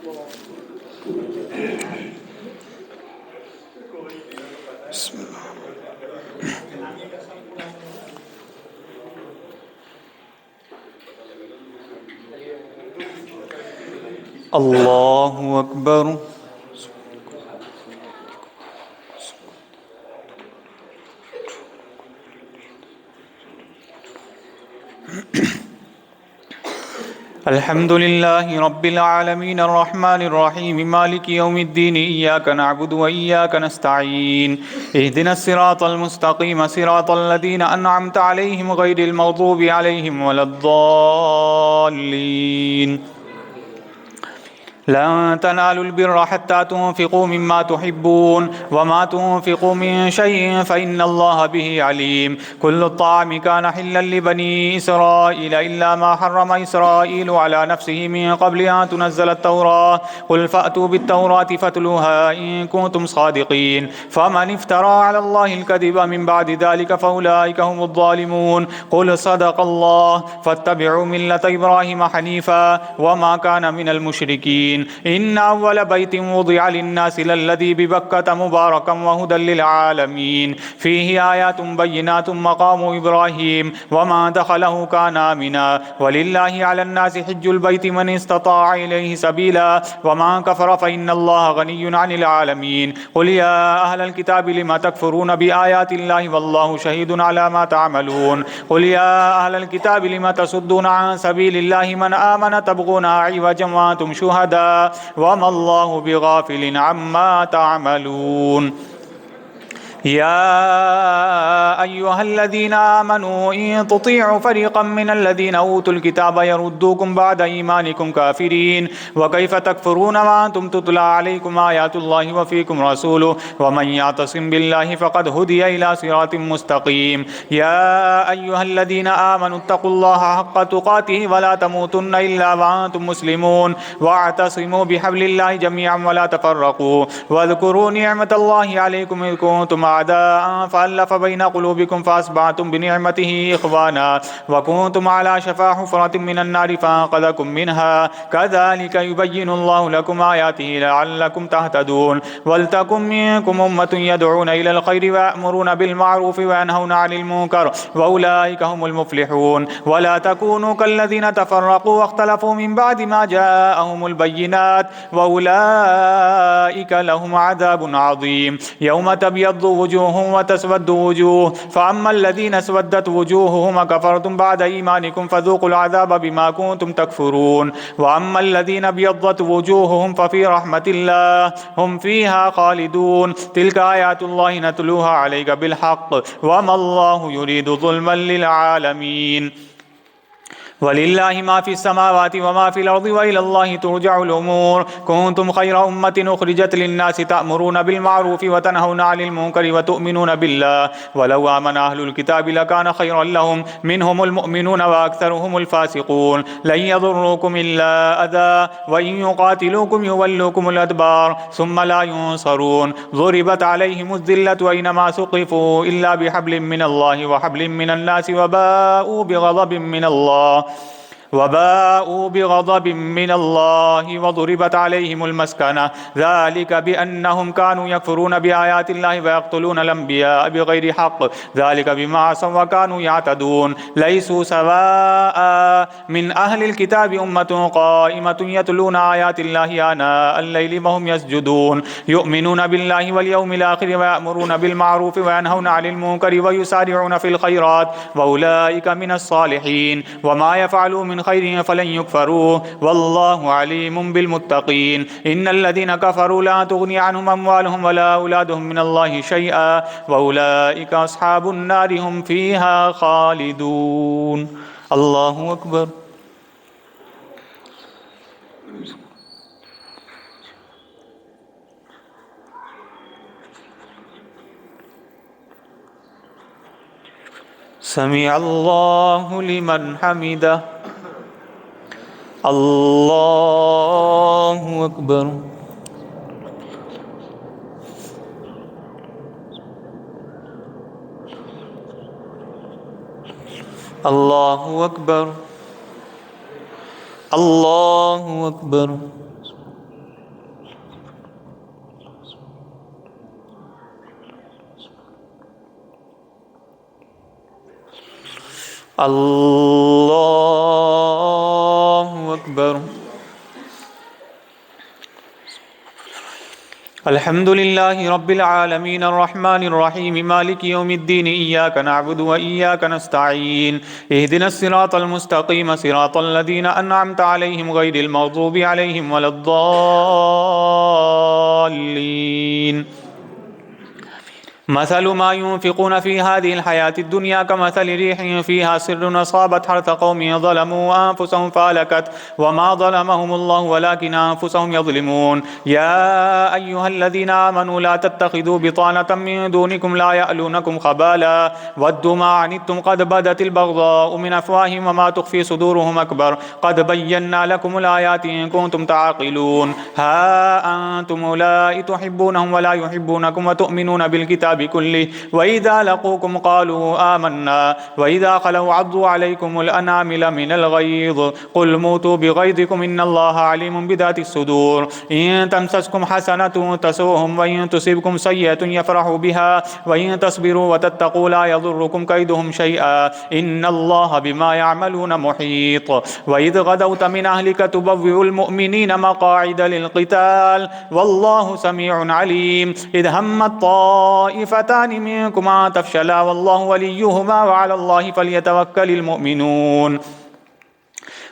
بسم الله. الله أكبر. الحمد لله رب العالمين الرحمن الرحيم مالك يوم الدين إياك نعبد وإياك نستعين اهدنا الصراط المستقيم صراط الذين أنعمت عليهم غير المغضوب عليهم ولا الضالين. لن تنالوا البر حتى تنفقوا مما تحبون وما تنفقوا من شيء فإن الله به عليم. كل الطعام كان حلا لبني إسرائيل إلا ما حرم إسرائيل على نفسه من قبل أن تنزل التوراة قل فأتوا بالتوراة فاتلوها إن كنتم صادقين. فمن افترى على الله الكذب من بعد ذلك فأولئك هم الظالمون. قل صدق الله فاتبعوا ملة إبراهيم حنيفا وما كان من المشركين. إن أول بيت وضع للناس للذي ببكة مباركا وهدى للعالمين فيه آيات بينات مقام إبراهيم وما دخله كان آمنا ولله على الناس حج البيت من استطاع إليه سبيلا وما كفر فإن الله غني عن العالمين. قل يا أهل الكتاب لما تكفرون بآيات الله والله شهيد على ما تعملون. قل يا أهل الكتاب لما تصدون عن سبيل الله من آمن تبغونها عوجا وأنتم شهداء وما الله بغافل عما تعملون. يا أيها الذين آمنوا إن تطيعوا فريقا من الذين أوتوا الكتاب يردوكم بعد إيمانكم كافرين وكيف تكفرون وأنتم تتلى عليكم آيات الله وفيكم رسوله ومن يعتصم بالله فقد هدي إلى صراط مستقيم. يا أيها الذين آمنوا اتقوا الله حق تقاته ولا تموتن إلا وأنتم مسلمون واعتصموا بحبل الله جميعا ولا تفرقوا واذكروا نعمة الله عليكم إذ كنتم أعداء فألف بين قلوبكم فأصبحتم بنعمته إخوانا وكنتم على شفا حفرة من النار فأنقذكم منها كذلك يبين الله لكم آياته لعلكم تهتدون. ولتكن منكم أمة يدعون إلى الخير ويأمرون بالمعروف وينهون عن المنكر وأولئك هم المفلحون. ولا تكونوا كالذين تفرقوا واختلفوا من بعد ما جاءهم البينات وأولئك لهم عذاب عظيم. يوم تبيض وجوه وتسود وجوه فأما الذين اسودت وجوههم كفرتم بعد إيمانكم فذوقوا العذاب بما كنتم تكفرون. وأما الذين ابيضت وجوههم ففي رحمة الله هم فيها خالدون. تلك آيات الله نتلوها عليك بالحق وما الله يريد ظلما للعالمين. ولله ما في السماوات وما في الأرض وإلى الله ترجع الأمور. كنتم خير أمة أخرجت للناس تأمرون بالمعروف وتنهون عن المنكر وتؤمنون بالله ولو آمن أهل الكتاب لكان خيرا لهم منهم المؤمنون وأكثرهم الفاسقون. لن يضروكم إلا أذى وإن يقاتلوكم يولوكم الأدبار ثم لا ينصرون. ضربت عليهم الذلة أينما ثقفوا إلا بحبل من الله وحبل من الناس وباءوا بغضب من الله وضربت عليهم المسكنة ذلك بأنهم كانوا يكفرون بآيات الله ويقتلون الأنبياء بغير حق ذلك بما عصوا وكانوا يعتدون. ليسوا سواء من أهل الكتاب أمة قائمة يتلون آيات الله آناء الليل وهم يسجدون يؤمنون بالله واليوم الآخر ويأمرون بالمعروف وينهون عن المنكر ويسارعون في الخيرات وأولئك من الصالحين. وما يفعلوا من خير فلن يكفروه والله عليم بالمتقين. إن الذين كفروا لا تغني عنهم أموالهم ولا أولادهم من الله شيئا وأولئك أصحاب النار هم فيها خالدون. الله أكبر. سمع الله لمن حمده. الله أكبر. الله أكبر. الله أكبر. الله أكبر. الحمد لله رب العالمين الرحمن الرحيم مالك يوم الدين إياك نعبد وإياك نستعين اهدنا الصراط المستقيم صراط الذين أنعمت عليهم غير المغضوب عليهم ولا الضالين. مثل ما ينفقون في هذه الحياة الدنيا كمثل ريح فيها سر أصابت حرث قوم ظلموا أنفسهم فهلكت وما ظلمهم الله ولكن أنفسهم يظلمون. يا أيها الذين آمنوا لا تتخذوا بطانة من دونكم لا يألونكم خبالا ودوا ما عنتم قد بدت البغضاء من أفواههم وما تخفي صدورهم أكبر قد بينا لكم الآيات إن كنتم تعقلون. ها أنتم أولئك تحبونهم ولا يحبونكم وتؤمنون بالكتاب كله وإذا لقوكم قالوا آمنا وإذا خلوا عضوا عليكم الأنامل من الغيظ قل موتوا بغيظكم إن الله عليم بذات الصدور. إن تمسسكم حسنة تسؤهم وإن تصبكم سيئة يفرحوا بها وإن تصبروا وتتقوا لا يضركم كيدهم شيئا إن الله بما يعملون محيط. وإذ غدوت من أهلك تبوئ المؤمنين مقاعد للقتال والله سميع عليم. إذ همت طائفتان منكم أن تفشلا والله وليهما وعلى الله فليتوكل المؤمنون.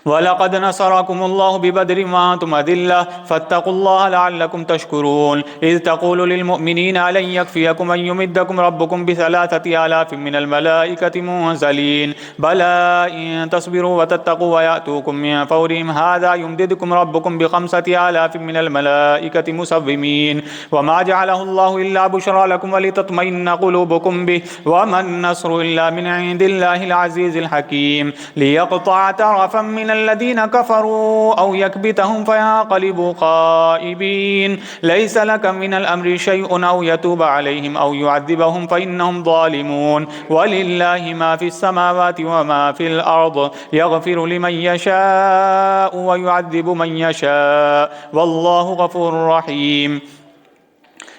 ولقد نصركم الله ببدر وأنتم أذلة فاتقوا الله لعلكم تشكرون. إذ تقول للمؤمنين ألن يكفيكم أن يمدكم ربكم ب3,000 من الملائكة منزلين بلى إن تصبروا وتتقوا ويأتوكم من فورهم هذا يمددكم ربكم ب5,000 من الملائكة مسومين. وما جعله الله إلا بشرى لكم ولتطمئن قلوبكم به وما النصر إلا من عند الله العزيز الحكيم. ليقطع طرفا من الذين كفروا أو يكبتهم فينقلبوا خائبين ليس لك من الأمر شيء أو يتوب عليهم أو يعذبهم فإنهم ظالمون. ولله ما في السماوات وما في الأرض يغفر لمن يشاء ويعذب من يشاء والله غفور رحيم.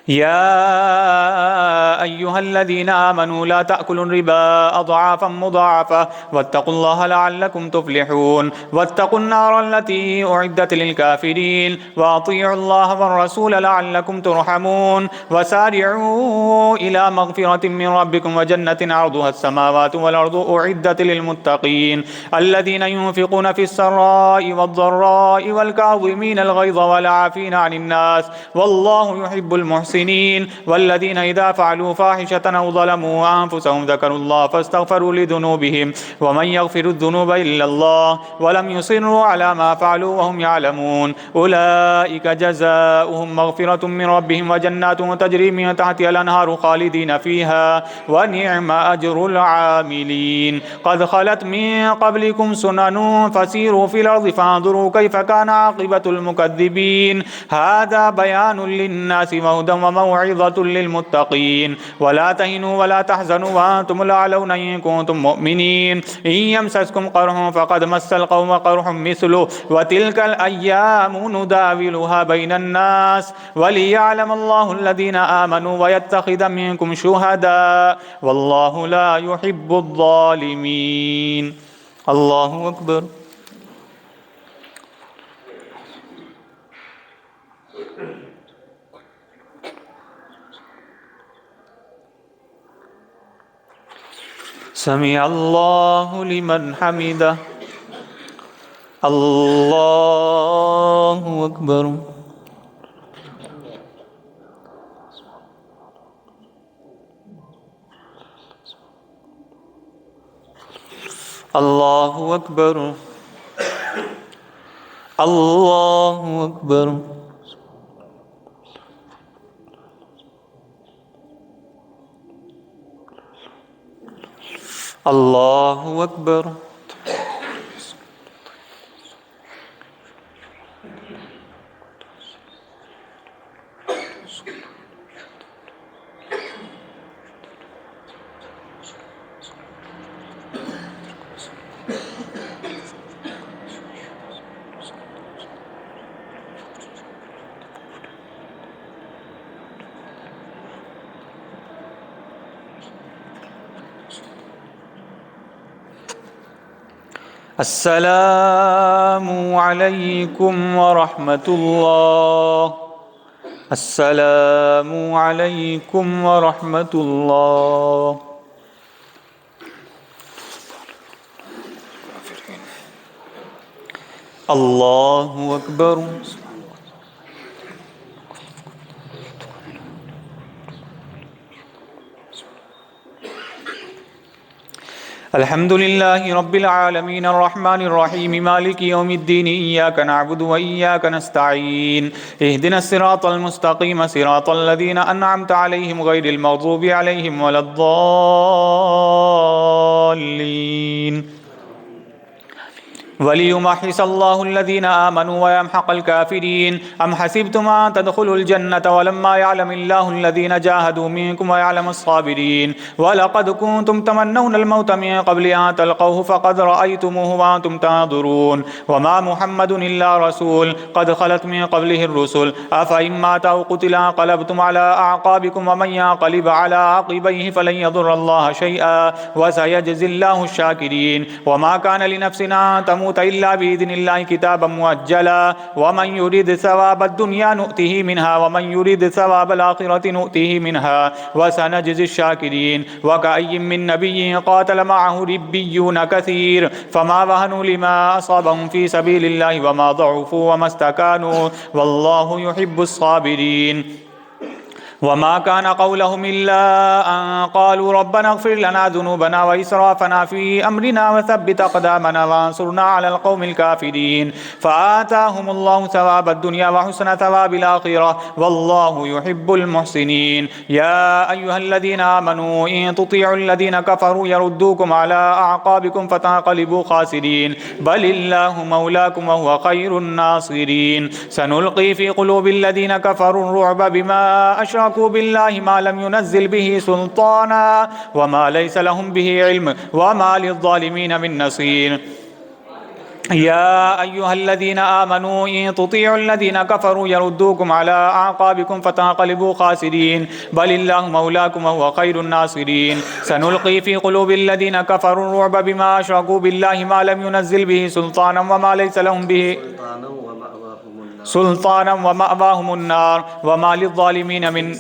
يا أيها الذين آمنوا لا تأكلوا الربا أضعافا مضاعفة واتقوا الله لعلكم تفلحون. واتقوا النار التي أعدت للكافرين وأطيعوا الله والرسول لعلكم ترحمون. وسارعوا إلى مغفرة من ربكم وجنة عرضها السماوات والأرض أعدت للمتقين الذين ينفقون في السراء والضراء والكاظمين الغيظ والعافين عن الناس والله يحب المحسنين. والذين إذا فعلوا فاحشة أو ظلموا أنفسهم ذكروا الله فاستغفروا لذنوبهم ومن يغفر الذنوب إلا الله ولم يصروا على ما فعلوا وهم يعلمون أولئك جزاؤهم مغفرة من ربهم وجنات تجري من تحتها الأنهار خالدين فيها ونعم أجر العاملين. قد خلت من قبلكم سنن فسيروا في الأرض فانظروا كيف كان عاقبة المكذبين. هذا بيان للناس وهدى وموعظة للمتقين. ولا تهنوا ولا تحزنوا وأنتم الأعلون إن كنتم مؤمنين. إن يمسسكم قرح فقد مس القوم قرح مثله وتلك الأيام نداولها بين الناس وليعلم الله الذين آمنوا ويتخذ منكم شهداء والله لا يحب الظالمين. الله أكبر. سمع الله لمن حمده. الله أكبر. الله أكبر. الله أكبر. الله أكبر. السلام عليكم ورحمة الله. السلام عليكم ورحمة الله. الله أكبر. الحمد لله رب العالمين الرحمن الرحيم مالك يوم الدين إياك نعبد وإياك نستعين اهدنا الصراط المستقيم صراط الذين أنعمت عليهم غير المغضوب عليهم ولا الضالين. وليمحص الله الذين آمنوا ويمحق الكافرين. أم حسبتم أن تدخلوا الجنة ولما يعلم الله الذين جاهدوا منكم ويعلم الصابرين. ولقد كنتم تمنون الموت من قبل أن تلقوه فقد رأيتموه وأنتم تنظرون. وما محمد إلا رسول قد خلت من قبله الرسل أفإن مات أو قتل انقلبتم على أعقابكم ومن ينقلب على عقبيه فلن يضر الله شيئا وسيجزي الله الشاكرين. وما كان لنفسنا أن تموت إلا بإذن الله كتابا مؤجلا ومن يريد ثواب الدنيا نؤته منها ومن يريد ثواب الآخرة نؤته منها وسنجزي الشاكرين. وكأي من نبي قاتل معه ربيون كثير فما وهنوا لما أصابهم في سبيل الله وما ضعفوا وما استكانوا والله يحب الصابرين. وما كان قولهم إلا أن قالوا ربنا اغفر لنا ذنوبنا وإسرافنا في أمرنا وثبت أقدامنا وانصرنا على القوم الكافرين. فآتاهم الله ثواب الدنيا وحسن ثواب الآخرة والله يحب المحسنين. يا أيها الذين آمنوا إن تطيعوا الذين كفروا يردوكم على أعقابكم فتنقلبوا خاسرين بل الله مولاكم وهو خير الناصرين. سنلقي في قلوب الذين كفروا الرعب بما أشركوا بالله ما لم ينزل به سلطانا وما ليس لهم به علم وما للظالمين من نصير. يا أيها الذين آمنوا إن تطيعوا الذين كفروا يردوكم على أعقابكم فتنقلبوا خاسرين بل الله مولاكم وهو خير الناصرين. سنلقي في قلوب الذين كفروا الرعب بما أشركوا بالله ما لم ينزل به سلطانا وما ليس لهم به سلطانا ومأواهم النار وما للظالمين من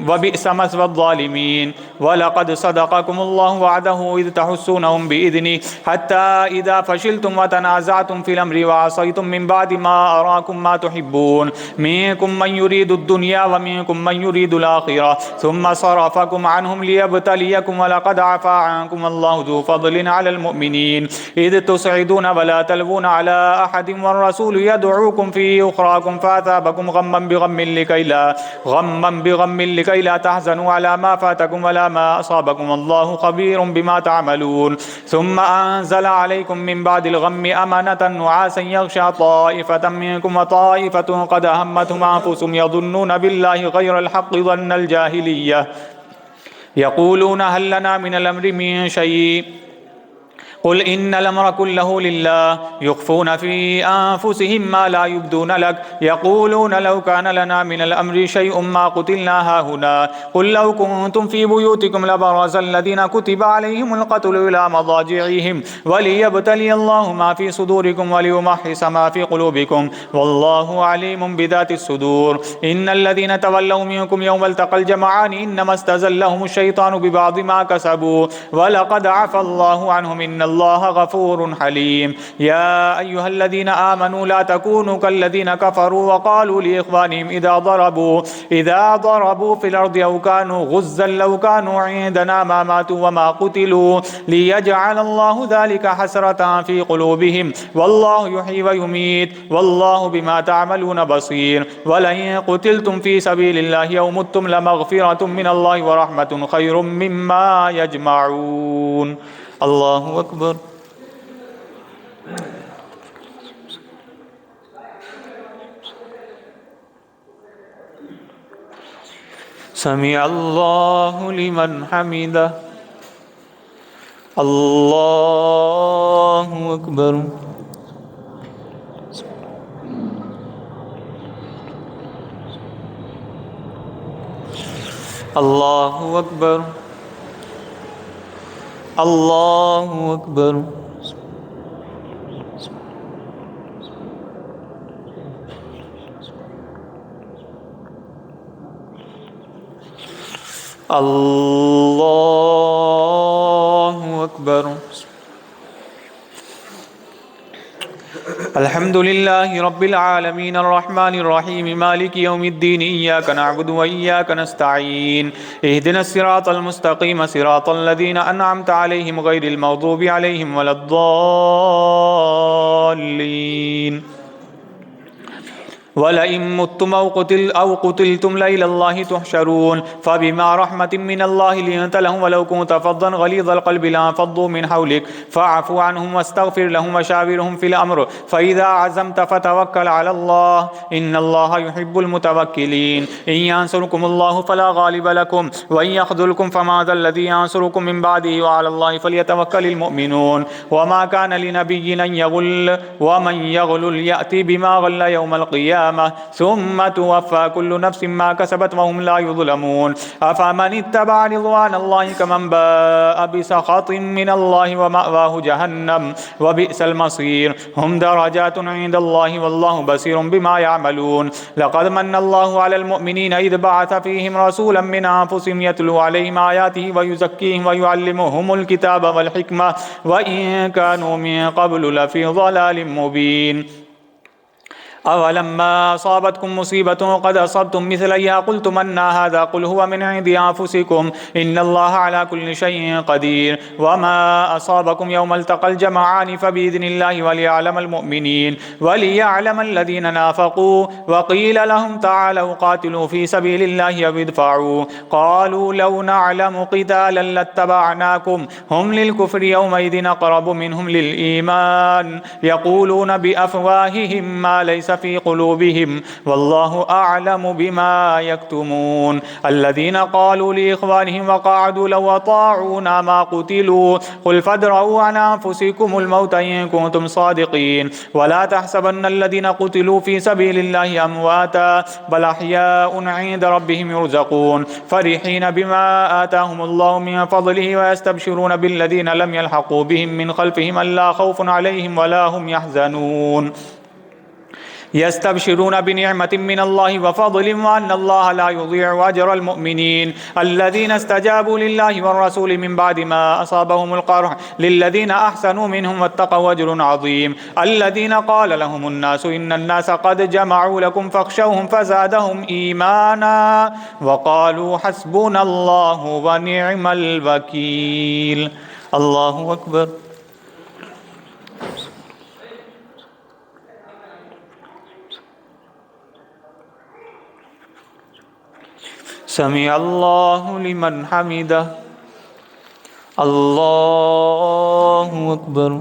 وبئس مثوى الظالمين. ولقد صدقكم الله وعده إذ تحسونهم بإذنه حتى إذا فشلتم وتنازعتم في الأمر وعصيتم من بعد ما أراكم ما تحبون منكم من يريد الدنيا ومنكم من يريد الآخرة ثم صرفكم عنهم ليبتليكم ولقد عفا عنكم الله ذو فضل على المؤمنين إذ تصعدون ولا تلوون على أحد والرسول يدعوكم في أخراكم فأثابكم غما بغم لكي لا تحزنوا على ما فاتكم ولا ما أصابكم والله خبير بما تعملون. ثم أنزل عليكم من بعد الغم أمنة نعاسا يغشى طائفة منكم وطائفة قد أهمتهم أنفسهم يظنون بالله غير الحق ظن الجاهلية يقولون هل لنا من الأمر من شيء قل إن الأمر كله لله يخفون في أنفسهم ما لا يبدون لك يقولون لو كان لنا من الأمر شيء ما قتلنا هاهنا قل لو كنتم في بيوتكم لبرز الذين كتب عليهم القتل إلى مضاجعهم وليبتلي الله ما في صدوركم وليمحص ما في قلوبكم والله عليم بذات الصدور. إن الذين تولوا منكم يوم التقى الجمعان إنما استزلهم الشيطان ببعض ما كسبوا ولقد عفى الله عنهم إن الله غفور حليم. يا أيها الذين آمنوا لا تكونوا كالذين كفروا وقالوا لإخوانهم إذا ضربوا في الأرض أو كانوا غزا لو كانوا عندنا ما ماتوا وما قتلوا ليجعل الله ذلك حسرة في قلوبهم والله يحيي ويميت والله بما تعملون بصير. ولئن قتلتم في سبيل الله أو متم لمغفرة من الله ورحمة خير مما يجمعون. الله أكبر. سمع الله لمن حمده. الله أكبر. الله أكبر. الله أكبر. الله أكبر. الحمد لله رب العالمين الرحمن الرحيم مالك يوم الدين إياك نعبد وإياك نستعين اهدنا الصراط المستقيم صراط الذين أنعمت عليهم غير المغضوب عليهم ولا الضالين. ولئن متم أو قتلتم لإلى الله تحشرون فبما رحمة من الله لنت لهم ولو كنت فظا غليظ القلب لانفضوا من حولك فاعف عنهم واستغفر لهم وشاورهم في الأمر فإذا عزمت فتوكل على الله إن الله يحب المتوكلين. إن ينصركم الله فلا غالب لكم وإن يخذلكم فماذا الذي ينصركم من بعده وعلى الله فليتوكل المؤمنون. وما كان لنبي أن يغل ومن يغل يأتي بما غل يوم القيامة ثم توفى كل نفس ما كسبت وهم لا يظلمون. أفمن اتبع رضوان الله كمن باء بسخط من الله ومأواه جهنم وبئس المصير. هم درجات عند الله والله بصير بما يعملون. لقد من الله على المؤمنين إذ بعث فيهم رسولا من أنفسهم يتلو عليهم آياته ويزكيهم ويعلمهم الكتاب والحكمة وإن كانوا من قبل لفي ضلال مبين. أولما أصابتكم مصيبة قد أصبتم مثليها قلتم أنى هذا قل هو من عند أنفسكم إن الله على كل شيء قدير. وما أصابكم يوم التقى الجمعان فبإذن الله وليعلم المؤمنين وليعلم الذين نافقوا. وقيل لهم تعالوا قاتلوا في سبيل الله أو ادفعوا قالوا لو نعلم قتالا لاتبعناكم هم للكفر يومئذ أقرب منهم للإيمان يقولون بأفواههم ما ليس في قلوبهم والله أعلم بما يكتمون. الذين قالوا لإخوانهم وقعدوا لو أطاعونا ما قتلوا قل فادرءوا عن أنفسكم الموت إن كنتم صادقين ولا تحسبن الذين قتلوا في سبيل الله أمواتا بل أحياء عند ربهم يرزقون فرحين بما آتاهم الله من فضله ويستبشرون بالذين لم يلحقوا بهم من خلفهم ألا خوف عليهم ولا هم يحزنون يستبشرون بنعمة من الله وفضل وأن الله لا يضيع أجر المؤمنين. الذين استجابوا لله والرسول من بعد ما أصابهم القرح للذين أحسنوا منهم واتقوا أجر عظيم. الذين قال لهم الناس إن الناس قد جمعوا لكم فاخشوهم فزادهم إيمانا وقالوا حسبنا الله ونعم الوكيل. الله أكبر. سمع الله لمن حمده. الله أكبر.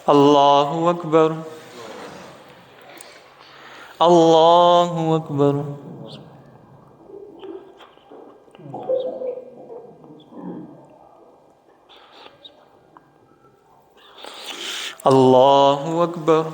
الله أكبر. الله أكبر. الله أكبر.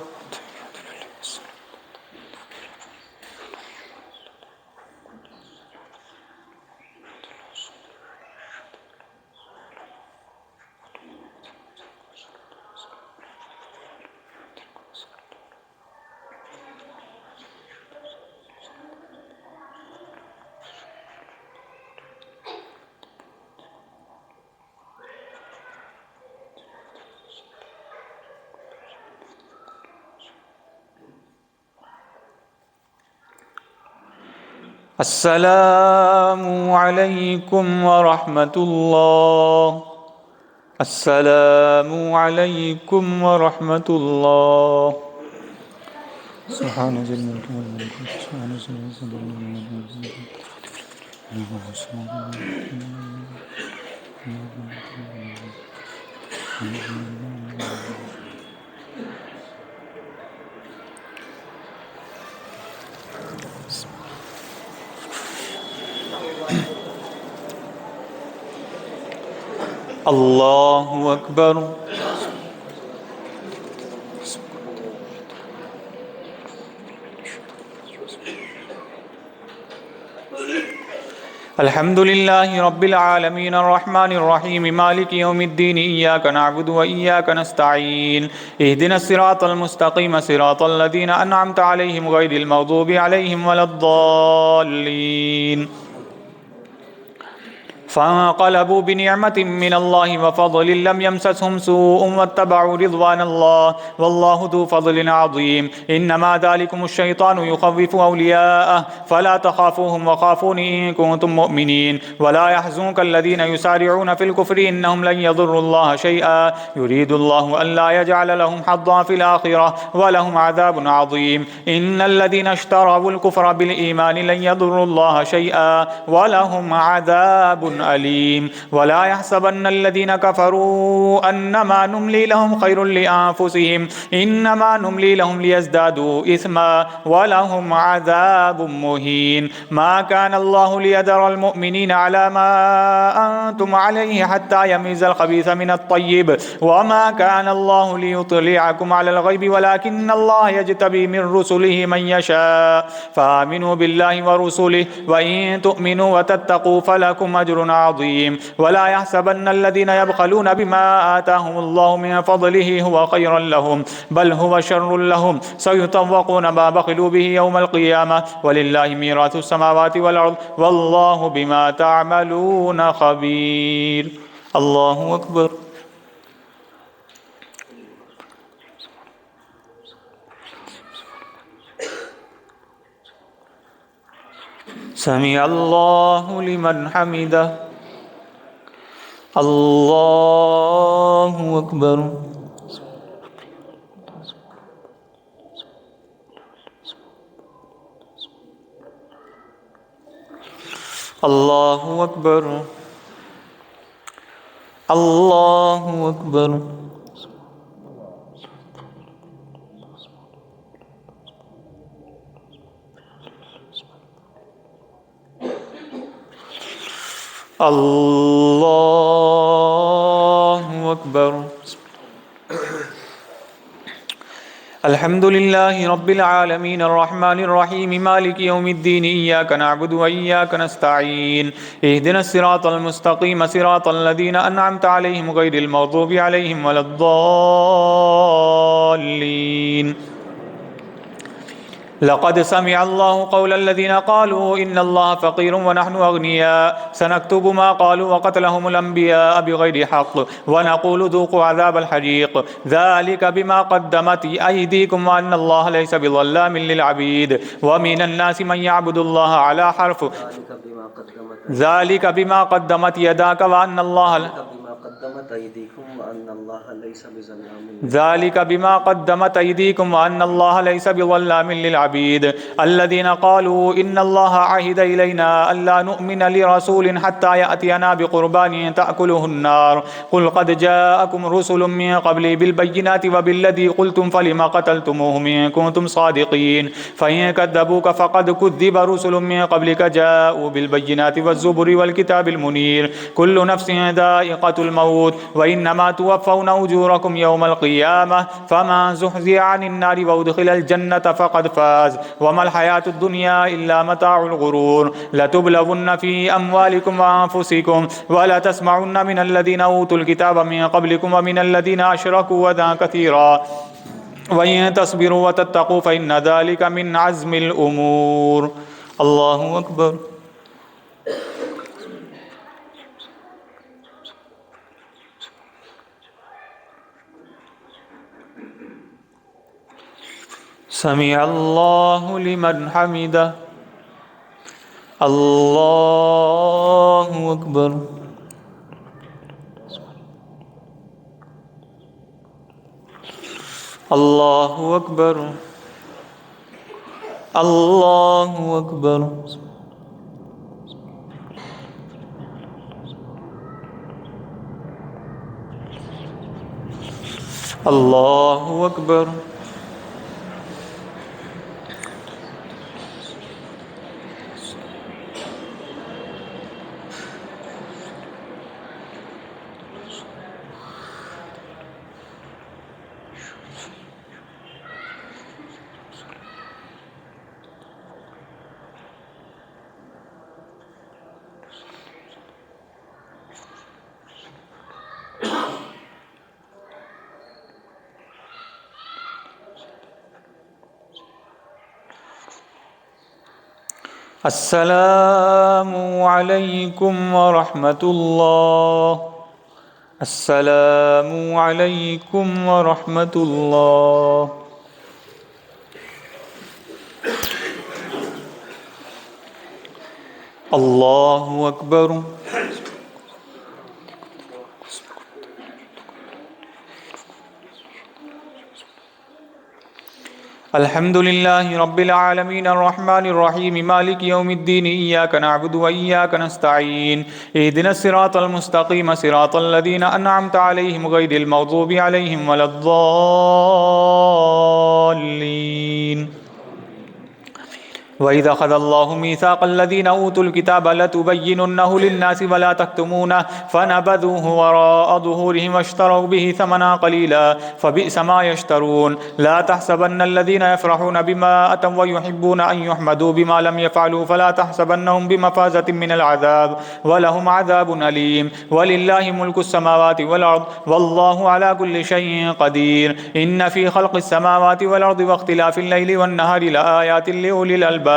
السلام عليكم ورحمة الله. السلام عليكم ورحمة الله. سبحان ذي الملك والملك سبحان ذي الله أكبر. الحمد لله رب العالمين الرحمن الرحيم مالك يوم الدين إياك نعبد وإياك نستعين اهدنا الصراط المستقيم صراط الذين أنعمت عليهم غير المغضوب عليهم ولا الضالين فانقلبوا بنعمة من الله وفضل لم يمسسهم سوء واتبعوا رضوان الله والله ذو فضل عظيم إنما ذلكم الشيطان يخوف أولياءه فلا تخافوهم وخافون إن كنتم مؤمنين ولا يحزنك الذين يسارعون في الكفر إنهم لن يضروا الله شيئا يريد الله ألا يجعل لهم حظا في الآخرة ولهم عذاب عظيم إن الذين اشتروا الكفر بالإيمان لن يضروا الله شيئا ولهم عذاب أليم ولا يحسبن الذين كفروا أنما نملي لهم خير لأنفسهم إنما نملي لهم ليزدادوا إثما ولهم عذاب مهين ما كان الله ليذر المؤمنين على ما أنتم عليه حتى يميز الخبيث من الطيب وما كان الله ليطلعكم على الغيب ولكن الله يجتبي من رسله من يشاء فآمنوا بالله ورسله وإن تؤمنوا وتتقوا فلكم أجر عظيم ولا يحسبن الذين يبخلون بما آتاهم الله من فضله هو خيرا لهم بل هو شر لهم سيطوقون ما بخلوا به يوم القيامة ولله ميراث السماوات والأرض والله بما تعملون خبير الله أكبر سمع الله لمن حمده الله أكبر الله أكبر الله أكبر الله أكبر الحمد لله رب العالمين الرحمن الرحيم مالك يوم الدين إياك نعبد وإياك نستعين اهدنا الصراط المستقيم صراط الذين أنعمت عليهم غير المغضوب عليهم ولا الضالين لقد سمع الله قول الذين قالوا إن الله فقير ونحن أغنياء سنكتب ما قالوا وقتلهم الأنبياء بغير حق ونقول ذوقوا عذاب الحريق ذلك بما قدمت أيديكم وأن الله ليس بظلام للعبيد ومن الناس من يعبد الله على حرف ذلك بما قدمت يداك وأن الله ذلك بما قدمت أيديكم وأن الله ليس بظلام للعبيد الذين قالوا إن الله عهد إلينا ألا نؤمن لرسول حتى يأتينا بقربان تأكله النار قل قد جاءكم رسل من قبلي بالبينات وبالذي قلتم فلم قتلتموهم إن كنتم صادقين فإن كذبوك فقد كذب رسل من قبلك جاءوا بالبينات والزبر والكتاب المنير كل نفس ذائقة الموت وإنما توفون أجوركم يوم القيامة فمن زحزح عن النار وأدخل الجنة فقد فاز وما الحياة الدنيا إلا متاع الغرور لتبلغن في أموالكم وأنفسكم ولا تسمعن من الذين أوتوا الكتاب من قبلكم ومن الذين أشركوا وذا كثيرا وإن تصبروا وتتقوا فإن ذلك من عزم الأمور الله أكبر سمع الله لمن حمده الله أكبر الله أكبر الله أكبر الله أكبر السلام عليكم ورحمة الله. السلام عليكم ورحمة الله. الله أكبر. الحمد لله رب العالمين الرحمن الرحيم مالك يوم الدين إياك نعبد وإياك نستعين اهدنا الصراط المستقيم صراط الذين أنعمت عليهم غير المغضوب عليهم ولا الضالين. وإذا أخذ الله ميثاق الذين أوتوا الكتاب لتبيننه للناس ولا تكتمونه فنبذوه وراء ظهورهم واشتروا به ثمنا قليلا فبئس ما يشترون. لا تحسبن الذين يفرحون بما أتوا ويحبون أن يحمدوا بما لم يفعلوا فلا تحسبنهم بمفازة من العذاب ولهم عذاب أليم. ولله ملك السماوات والأرض والله على كل شيء قدير. إن في خلق السماوات والأرض واختلاف الليل والنهار لآيات لأولي الألباب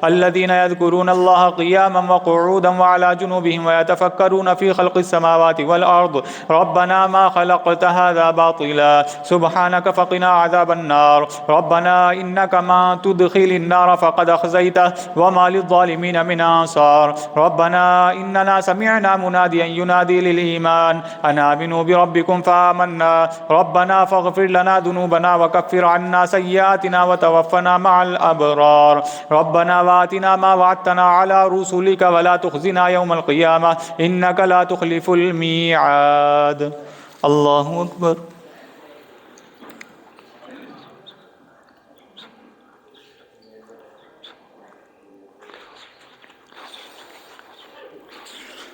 الذين يذكرون الله قياما وقعودا وعلى جنوبهم ويتفكرون في خلق السماوات والأرض ربنا ما خلقت هذا باطلا سبحانك فقنا عذاب النار. ربنا إنك ما تدخل النار فقد أخزيته وما للظالمين من أنصار. ربنا إننا سمعنا مناديا ينادي للإيمان أن آمنوا بربكم فآمنا ربنا فاغفر لنا ذنوبنا وكفر عنا سيئاتنا وتوفنا مع الأبرار. ربنا وآتنا ما وعدتنا على رسلك ولا تخزنا يوم القيامة إنك لا تخلف الميعاد. الله أكبر.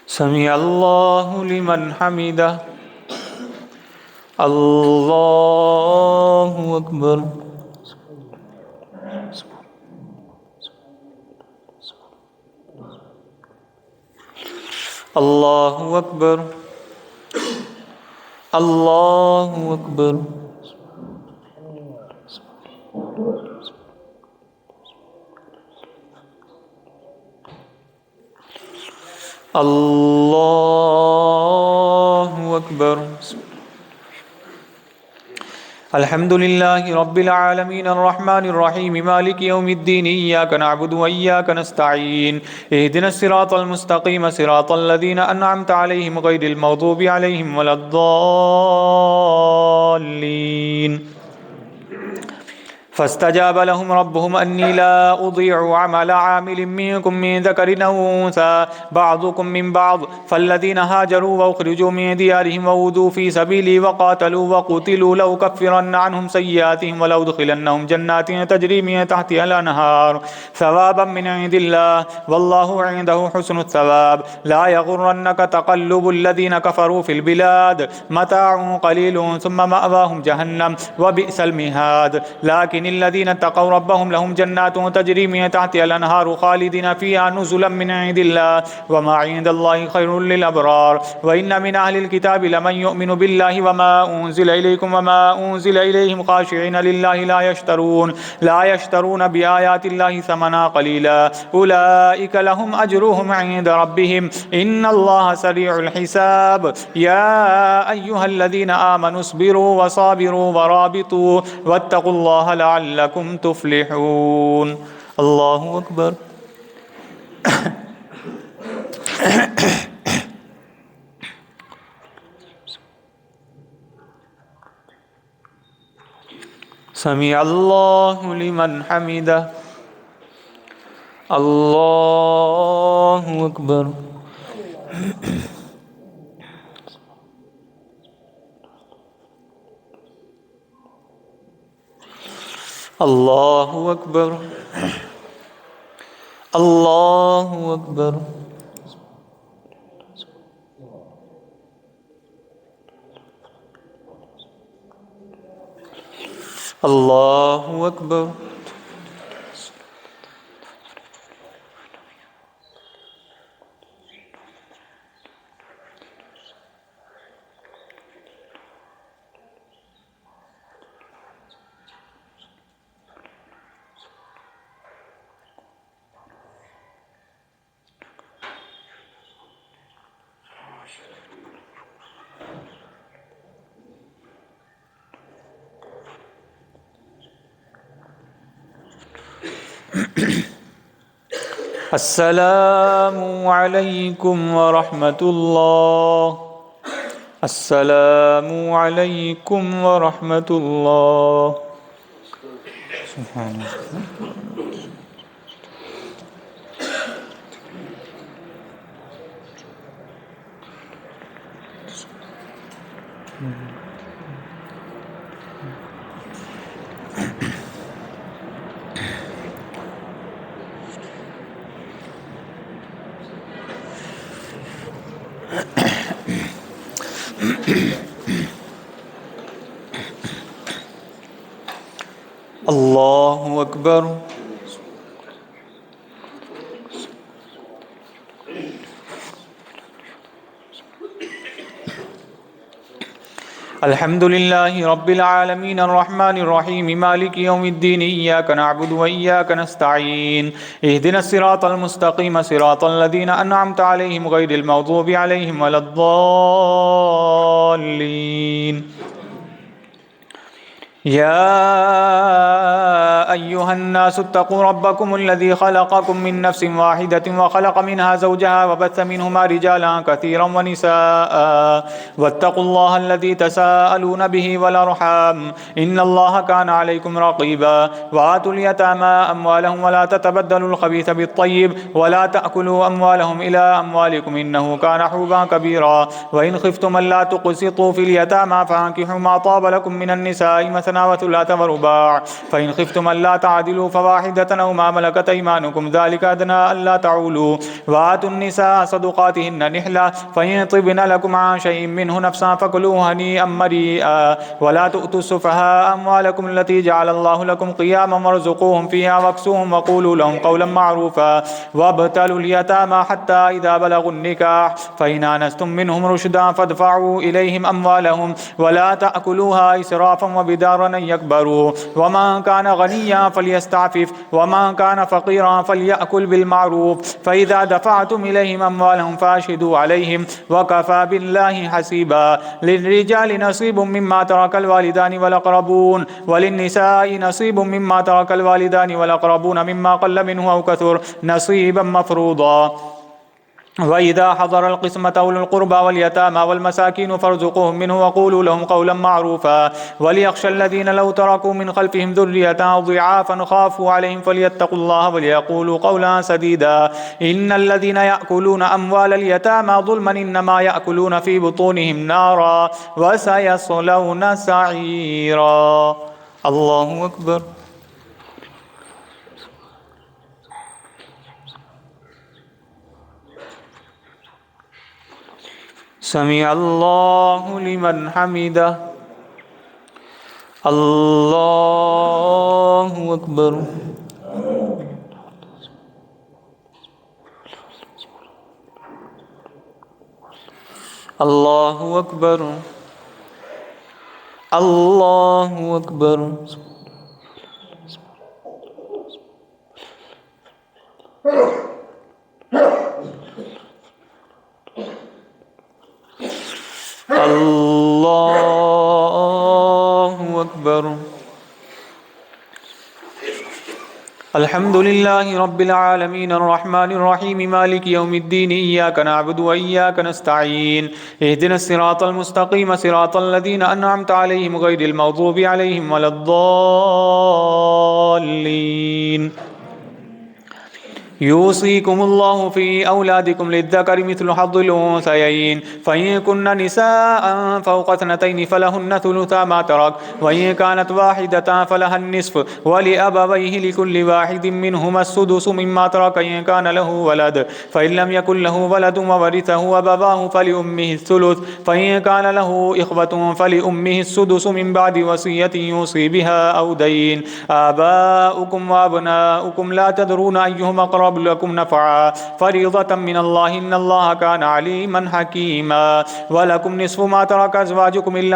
سمع الله لمن حمده. الله أكبر. الله أكبر. الله أكبر. الله أكبر. الحمد لله رب العالمين الرحمن الرحيم مالك يوم الدين إياك نعبد وإياك نستعين اهدنا الصراط المستقيم صراط الذين أنعمت عليهم غير المغضوب عليهم ولا الضالين. فاستجاب لهم ربهم أني لا أضيع عمل عامل منكم من ذكر أو أنثى بعضكم من بعض فالذين هاجروا وأخرجوا من ديارهم وأوذوا في سبيلي وقاتلوا وقتلوا لأكفرن عنهم سيئاتهم ولأدخلنهم جنات تجري من تحتها الأنهار ثوابا من عند الله والله عنده حسن الثواب. لا يغرنك تقلب الذين كفروا في البلاد متاع قليل ثم مأواهم جهنم وبئس المهاد. لكن الذين اتقوا ربهم لهم جنات تجري من تحتها الأنهار خالدين فيها نزلا من عند الله وما عند الله خير للأبرار. وإن من أهل الكتاب لمن يؤمن بالله وما أنزل إليكم وما أنزل إليهم خاشعين لله لا يشترون بآيات الله ثمنا قليلا أولئك لهم أجرهم عند ربهم إن الله سريع الحساب. يا أيها الذين آمنوا اصبروا وصابروا ورابطوا واتقوا الله لعلكم تفلحون. الله أكبر. سمع الله لمن حمده. الله أكبر. الله أكبر. الله أكبر. الله أكبر. السلام عليكم ورحمة الله. السلام عليكم ورحمة الله. سبحان الله. الله أكبر. الحمد لله رب العالمين الرحمن الرحيم مالك يوم الدين إياك نعبد وإياك نستعين اهدنا الصراط المستقيم صراط الذين أنعمت عليهم غير المغضوب عليهم ولا الضالين. يا أيها الناس اتقوا ربكم الذي خلقكم من نفس واحدة وخلق منها زوجها وبث منهما رجالا كثيرا ونساء واتقوا الله الذي تساءلون به والأرحام إن الله كان عليكم رقيبا. وآتوا اليتامى أموالهم ولا تتبدلوا الخبيث بالطيب ولا تأكلوا أموالهم إلى أموالكم إنه كان حوبا كبيرا. وإن خفتم ألا تقسطوا في اليتامى فانكحوا ما طاب لكم من النساء مثنى وثلاث ورباع فإن خفتم ألا تعدلوا فواحدة أو ما ملكت أيمانكم ذلك أدنى ألا تعولوا. وآتوا النساء صدقاتهن نحلة فإن طبن لكم عن شيء منه نفسا فكلوه هنيئا مريئا. ولا تؤتوا السفهاء أموالكم التي جعل الله لكم قياما وارزقوهم فيها واكسوهم وقولوا لهم قولا معروفا. وابتلوا اليتامى حتى إذا بلغوا النكاح فإن آنستم منهم رشدا فادفعوا إليهم أموالهم ولا تأكلوها إسرافا وبدارا أن يكبروا. ومن كان غنيا فليستعفف ومن كان فقيرا فليأكل بالمعروف. فإذا دفعتم إليهم أموالهم فأشهدوا عليهم وكفى بالله حسيبا. للرجال نصيب مما ترك الوالدان والأقربون وللنساء نصيب مما ترك الوالدان والأقربون مما قل منه أو كثر نصيبا مفروضا. وإذا حضر القسمة أولو القربى واليتامى والمساكين فارزقوهم منه وقولوا لهم قولا معروفا. وليخشى الذين لو تركوا من خلفهم ذرية ضعافا خافوا عليهم فليتقوا الله وليقولوا قولا سديدا. إن الذين يأكلون أموال اليتامى ظلما إنما يأكلون في بطونهم نارا وسيصلون سعيرا. الله أكبر. سمع الله لمن حمده. الله أكبر. الله أكبر. الله أكبر. الله أكبر. الحمد لله رب العالمين الرحمن الرحيم مالك يوم الدين إياك نعبد وإياك نستعين اهدنا الصراط المستقيم صراط الذين أنعمت عليهم غير المغضوب عليهم ولا الضالين. يوصيكم الله في أولادكم للذكر مثل حظ الأنثيين فإن كن نساء فوق اثنتين فلهن ثلثا ما ترك وإن كانت واحدة فلها النصف ولأبويه لكل واحد منهما السدس مما ترك إن كان له ولد فإن لم يكن له ولد وورثه أبواه فلأمه الثلث فإن كان له إخوة فلأمه السدس من بعد وصية يوصي بها أو دين. آباؤكم وأبناؤكم لا تدرون أيهم أقرب لكم نفعا فريضة من الله إن الله كان عليما حكيما. ولكم نصف ما ترك أزواجكم إن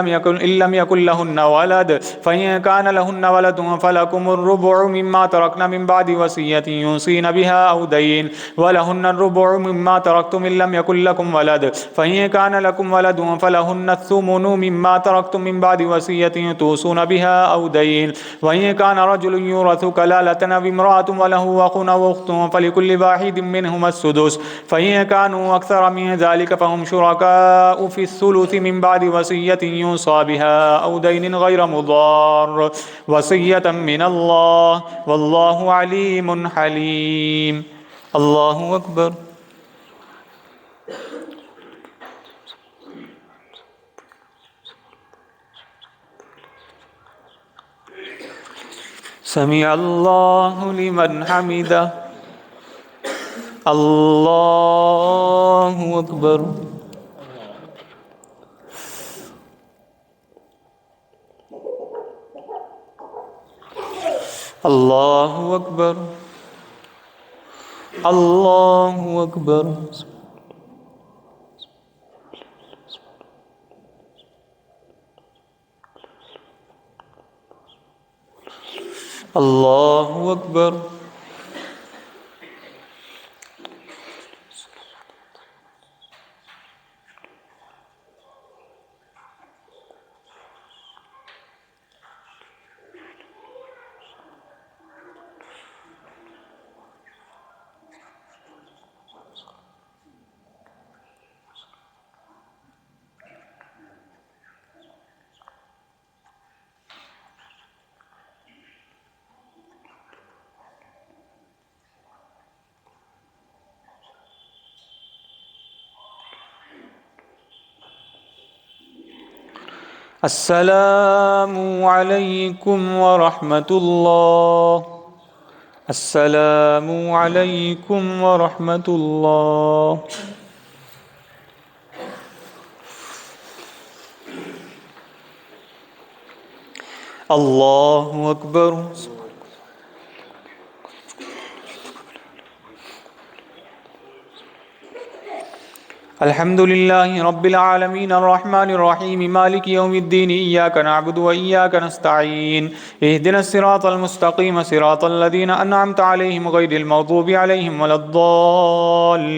لم يكن لهن ولد فإن كان لهن ولد فلكم الربع مما تركن من بعد وصية يوصين بها أو دين. ولهن الربع مما تركتم إن لم يكن لكم ولد فإن كان لكم ولد فلهن الثمن مما تركتم من بعد وصية توصون بها أو دين. وإن كان رجل يورث كلالة أو امرأة وله أخ أو أخت ولكل واحد منهما السدس فإن كانوا أكثر من ذلك فهم شركاء في الثلث من بعد وصية يوصى بها أو دين غير مضار وصية من الله والله عليم حليم. الله أكبر. سمع الله لمن حمده. الله أكبر. الله أكبر. الله أكبر. الله أكبر. السلام عليكم ورحمة الله. السلام عليكم ورحمة الله. الله أكبر. الحمد لله رب العالمين الرحمن الرحيم مالك يوم الدين إياك نعبد وإياك نستعين اهدنا الصراط المستقيم صراط الذين أنعمت عليهم غير المغضوب عليهم ولا الضالين.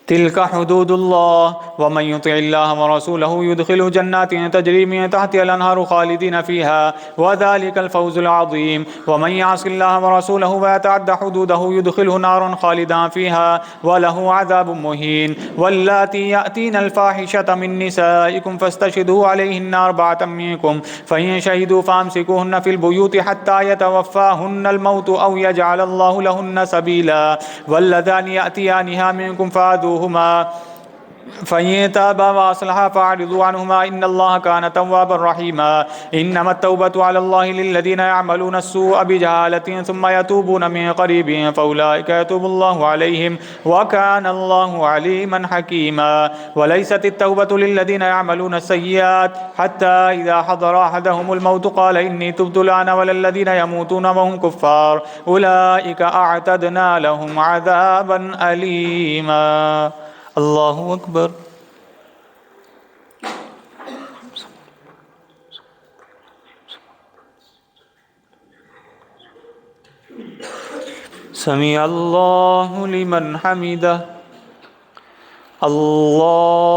تلك حدود الله ومن يطع الله ورسوله يدخله جنات تجري من تحتها الأنهار خالدين فيها وذلك الفوز العظيم ومن يعص الله ورسوله ويتعد حدوده يدخله نارا خالدا فيها وله عذاب مهين. واللاتي يأتين الفاحشة من نسائكم فاستشهدوا عليهن 4 منكم فإن شهدوا فأمسكوهن في البيوت حتى يتوفاهن الموت أو يجعل الله لهن سبيلا. واللذان يأتيانها منكم فآذوهما فإن تابا وأصلحا فأعرضوا عنهما إن الله كان توابا رحيما. إنما التوبة على الله للذين يعملون السوء بجهالة ثم يتوبون من قريب فأولئك يتوب الله عليهم وكان الله عليما حكيما. وليست التوبة للذين يعملون السيئات حتى إذا حضر أحدهم الموت قال إني تبت الآن ولا الذين يموتون وهم كفار أولئك أعتدنا لهم عذابا أليما. الله أكبر. سمع الله لمن حمده. الله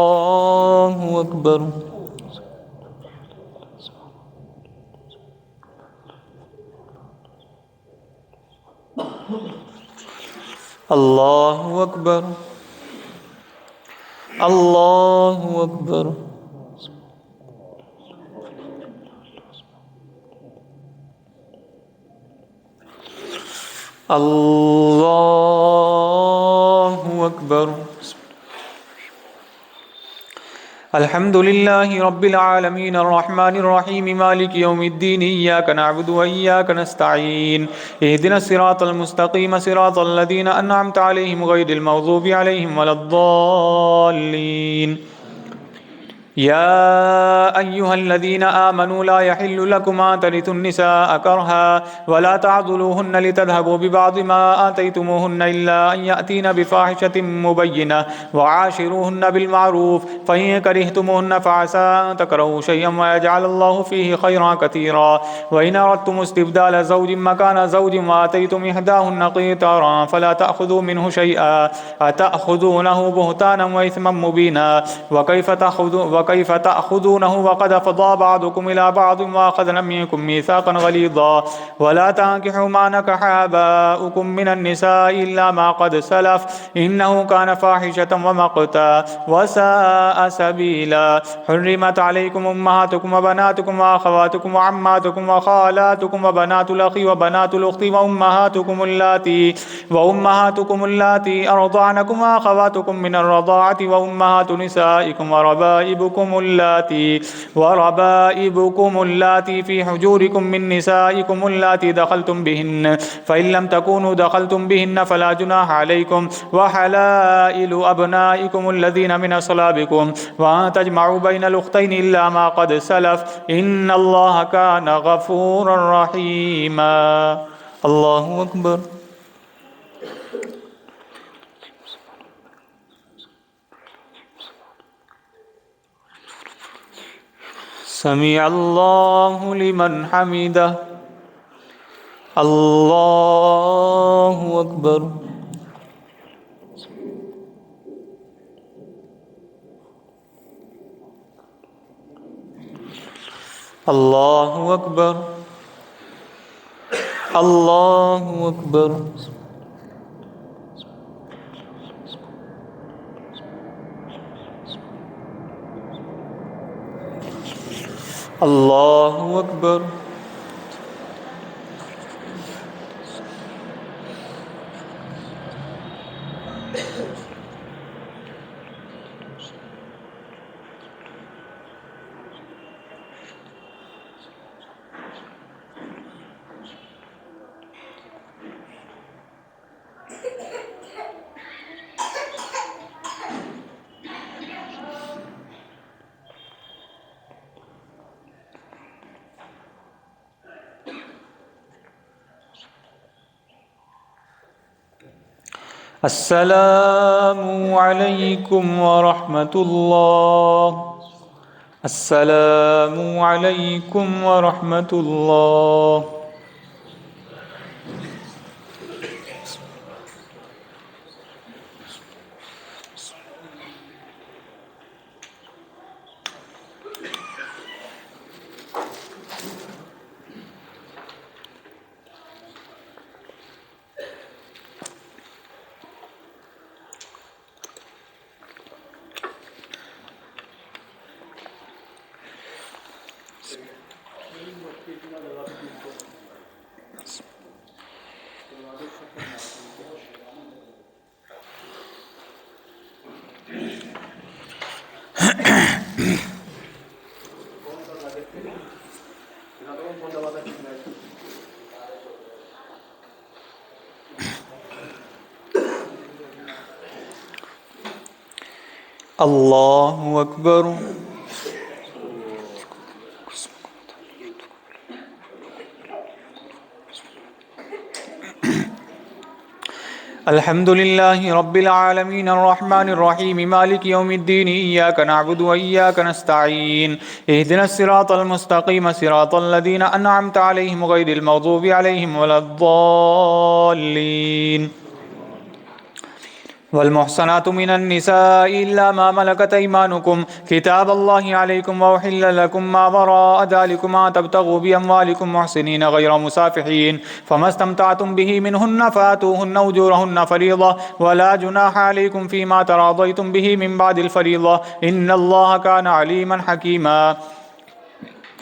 أكبر. الله أكبر. الله أكبر. الله أكبر. الحمد لله رب العالمين الرحمن الرحيم مالك يوم الدين إياك نعبد وإياك نستعين اهدنا الصراط المستقيم صراط الذين أنعمت عليهم غير المغضوب عليهم ولا الضالين. يا أيها الذين آمنوا لا يحل لكم أن ترثوا النساء كرها ولا تعضلوهن لتذهبوا ببعض ما آتيتموهن إلا أن يأتين بفاحشة مبينة وعاشروهن بالمعروف فإن كرهتموهن فعسى أن تكرهوا شيئا ويجعل الله فيه خيرا كثيرا. وإن أردتم استبدال زوج مكان زوج وآتيتم إحداهن قنطارا فلا تأخذوا منه شيئا أتأخذونه بهتانا وإثما مبينا. وكيف فكيف تأخذونه وقد أفضى بعضكم إلى بعض وأخذنا منكم ميثاقا غليظا ولا تنكحوا ما نكح آباؤكم من النساء إلا ما قد سلف إنه كان فاحشة ومقتا وساء سبيلا. حرمت عليكم أمهاتكم وبناتكم وأخواتكم وعماتكم وخالاتكم وبنات الأخ وبنات الأخت وأمهاتكم اللاتي أرضعنكم وأخواتكم من الرضاعة وأمهات نسائكم وربائبكم اللاتي في حجوركم من نسائكم اللاتي دخلتم بهن فإن لم تكونوا دخلتم بهن فلا جناح عليكم وحلائل أبنائكم الذين من أصلابكم وأن تجمعوا بين الأختين إلا ما قد سلف إن الله كان غفورا رحيما. الله أكبر. سمع الله لمن حمده. الله أكبر. الله أكبر. الله أكبر. الله أكبر. السلام عليكم ورحمة الله. السلام عليكم ورحمة الله. الله أكبر. الحمد لله رب العالمين الرحمن الرحيم مالك يوم الدين إياك نعبد وإياك نستعين اهدنا الصراط المستقيم صراط الذين أنعمت عليهم غير المغضوب عليهم ولا الضالين. والمحصنات من النساء إلا ما ملكت أيمانكم كتاب الله عليكم وأحل لكم ما وراء ذلكم ما تبتغوا بأموالكم محسنين غير مسافحين فما استمتعتم به منهن فآتوهن أجورهن فريضة ولا جناح عليكم فيما تراضيتم به من بعد الفريضة إن الله كان عليما حكيما.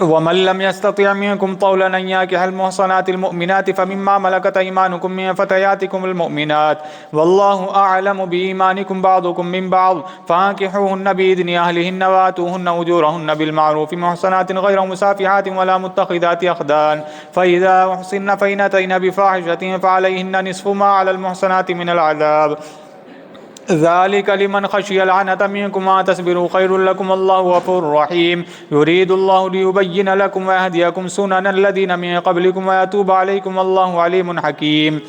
ومن لم يستطع منكم طولا أن ينكح المحصنات المؤمنات فمما ملكت أيمانكم من فتياتكم المؤمنات والله أعلم بإيمانكم بعضكم من بعض فانكحوهن بإذن أهلهن وآتوهن أجورهن بالمعروف محصنات غير مسافحات ولا متخذات أخدان فإذا أحصن فإن أتين بفاحشة فعليهن نصف ما على المحصنات من العذاب ذلك لمن خشي العنة منكم وأن تصبروا خير لكم الله غفور رحيم. يريد الله ليبين لكم ويهديكم سنن الذين من قبلكم ويتوب عليكم والله عليم حكيم.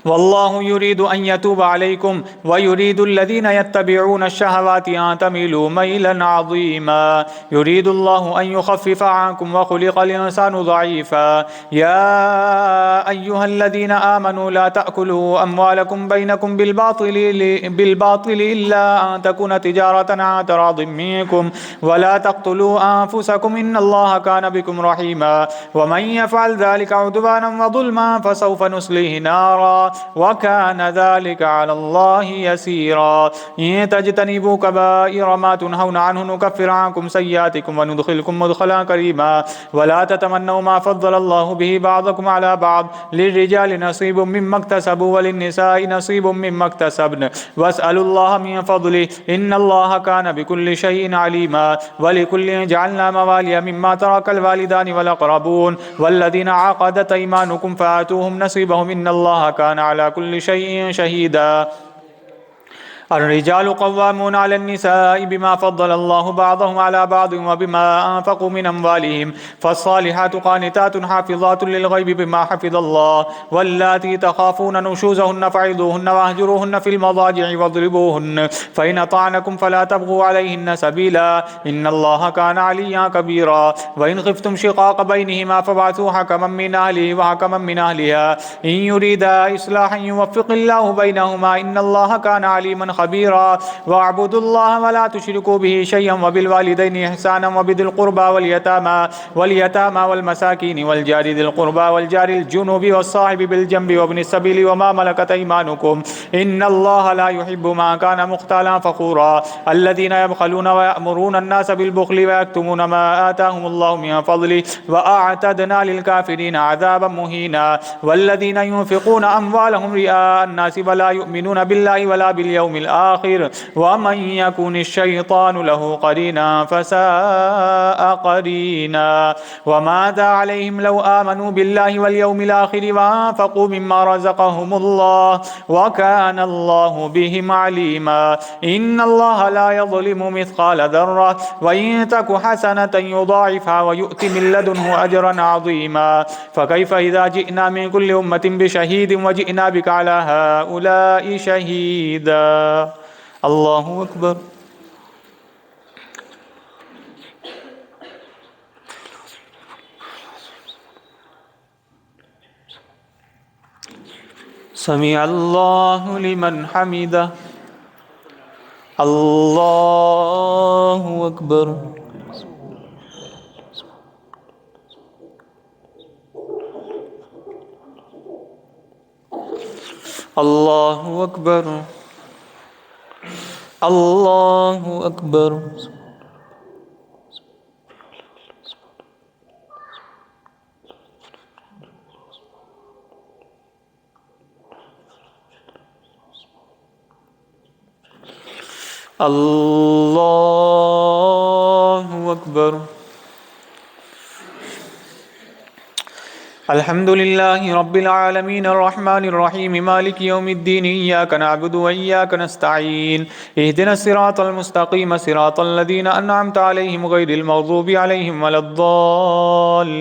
والله يريد أن يتوب عليكم ويريد الذين يتبعون الشهوات أن تميلوا ميلا عظيما. يريد الله أن يخفف عنكم وخلق الإنسان ضعيفا. يا أيها الذين آمنوا لا تأكلوا أموالكم بينكم بالباطل إلا أن تكون تجارة عن تراض منكم ولا تقتلوا أنفسكم إن الله كان بكم رحيما. ومن يفعل ذلك عدوانا وظلما فسوف نصليه نارا وكان ذلك على الله يسيرا. إن تجتنبوا كبائر ما تنهون عنه نكفر عنكم سيئاتكم وندخلكم مدخلا كريما. ولا تتمنوا ما فضل الله به بعضكم على بعض للرجال نصيب مما اكتسبوا وللنساء نصيب مما اكتسبن واسألوا الله من فضله إن الله كان بكل شيء عليما. ولكل جعلنا موالي مما ترك الوالدان والأقربون والذين عقدت أيمانكم فآتوهم نصيبهم إن الله كان على كل شيء شهيدا. الرجال قوامون على النساء بما فضل الله بعضهم على بعض وبما أنفقوا من أموالهم فالصالحات قانتات حافظات للغيب بما حفظ الله. واللاتي تخافون نشوزهن فعظوهن واهجروهن في المضاجع واضربوهن فإن أطعنكم فلا تبغوا عليهن سبيلا إن الله كان عليا كبيرا. وإن خفتم شقاق بينهما فابعثوا حكما من أهله وحكما من أهلها إن يريدا إصلاحا يوفق الله بينهما إن الله كان عليما خبيرا. واعبدوا الله ولا تشركوا به شيئا وبالوالدين إحسانا وبذي القربى واليتامى والمساكين والجار ذي القربى والجار الجنوب والصاحب بالجنب وابن السبيل وما ملكت أيمانكم إن الله لا يحب ما كان مختالا فخورا. الذين يبخلون ويأمرون الناس بالبخل ويكتمون ما آتاهم الله من فضله وأعتدنا للكافرين عذابا مهينا. والذين ينفقون أموالهم رئاء الناس ولا يؤمنون بالله ولا باليوم الآخر ومن يكن الشيطان له قرينا فساء قرينا. وماذا عليهم لو آمنوا بالله واليوم الآخر وأنفقوا مما رزقهم الله وكان الله بهم عليما. إن الله لا يظلم مثقال ذرة وإن تك حسنة يضاعفها ويؤت من لدنه أجرا عظيما. فكيف إذا جئنا من كل أمة بشهيد وجئنا بك على هؤلاء شهيدا. الله أكبر. سمع الله لمن حمده. الله أكبر. الله أكبر. الله أكبر. الله أكبر. الحمد لله رب العالمين الرحمن الرحيم مالك يوم الدين إياك نعبد وإياك نستعين اهدنا الصراط المستقيم صراط الذين أنعمت عليهم غير المغضوب عليهم ولا الضالين.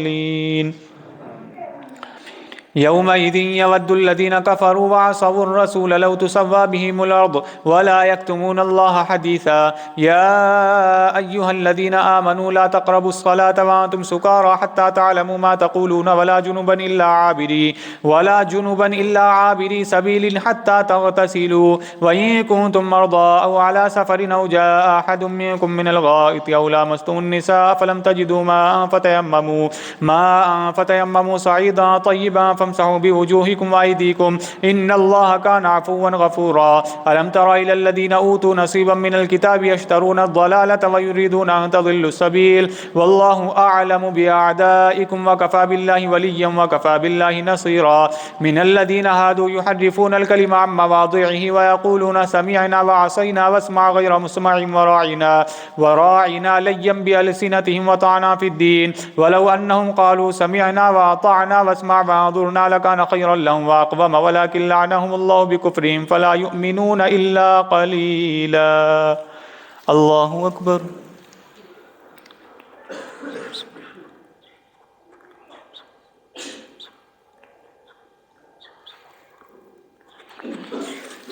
يومئذ يود الذين كفروا وعصوا الرسول لو تسوى بهم الأرض ولا يكتمون الله حديثا. يا أيها الذين آمنوا لا تقربوا الصلاة وأنتم سكارى حتى تعلموا ما تقولون ولا جنبا إلا عابري سبيل حتى تغتسلوا وإن كنتم مرضى أو على سفر أو جاء أحد منكم من الغائط أو لامستم النساء فلم تجدوا ماء فتيمموا صعيدا طيبا فامسحوا بوجوهكم وأيديكم إن الله كان عفوا غفورا. ألم تر إلى الذين أوتوا نصيبا من الكتاب يشترون الضلالة ويريدون أن تضلوا السبيل والله أعلم بأعدائكم وكفى بالله وليا وكفى بالله نصيرا. من الذين هادوا يحرفون الكلم عن مواضعه ويقولون سمعنا وعصينا واسمع غير مسمع وراعنا ليا بألسنتهم وطعنا في الدين ولو أنهم قالوا سمعنا وأطعنا واسمع وانظرنا لكان خيرا لهم وأقوم ولكن لعنهم الله بكفرهم فلا يؤمنون إلا قليلا. الله أكبر.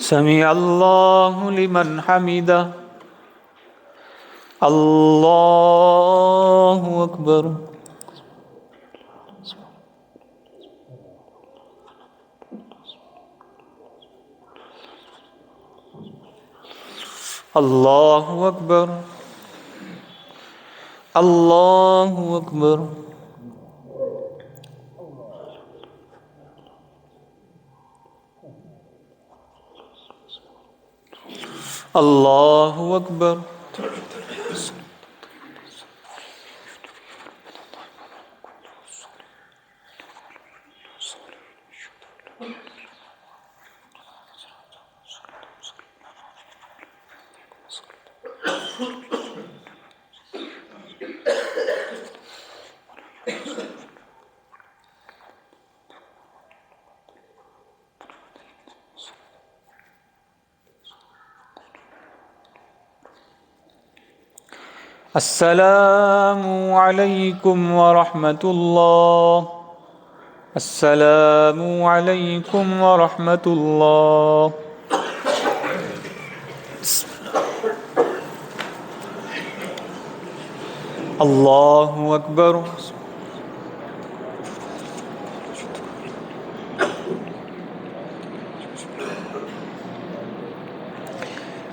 سمع الله لمن حمده. الله أكبر. الله أكبر. الله أكبر. الله أكبر. السلام عليكم ورحمة الله. السلام عليكم ورحمة الله. الله أكبر.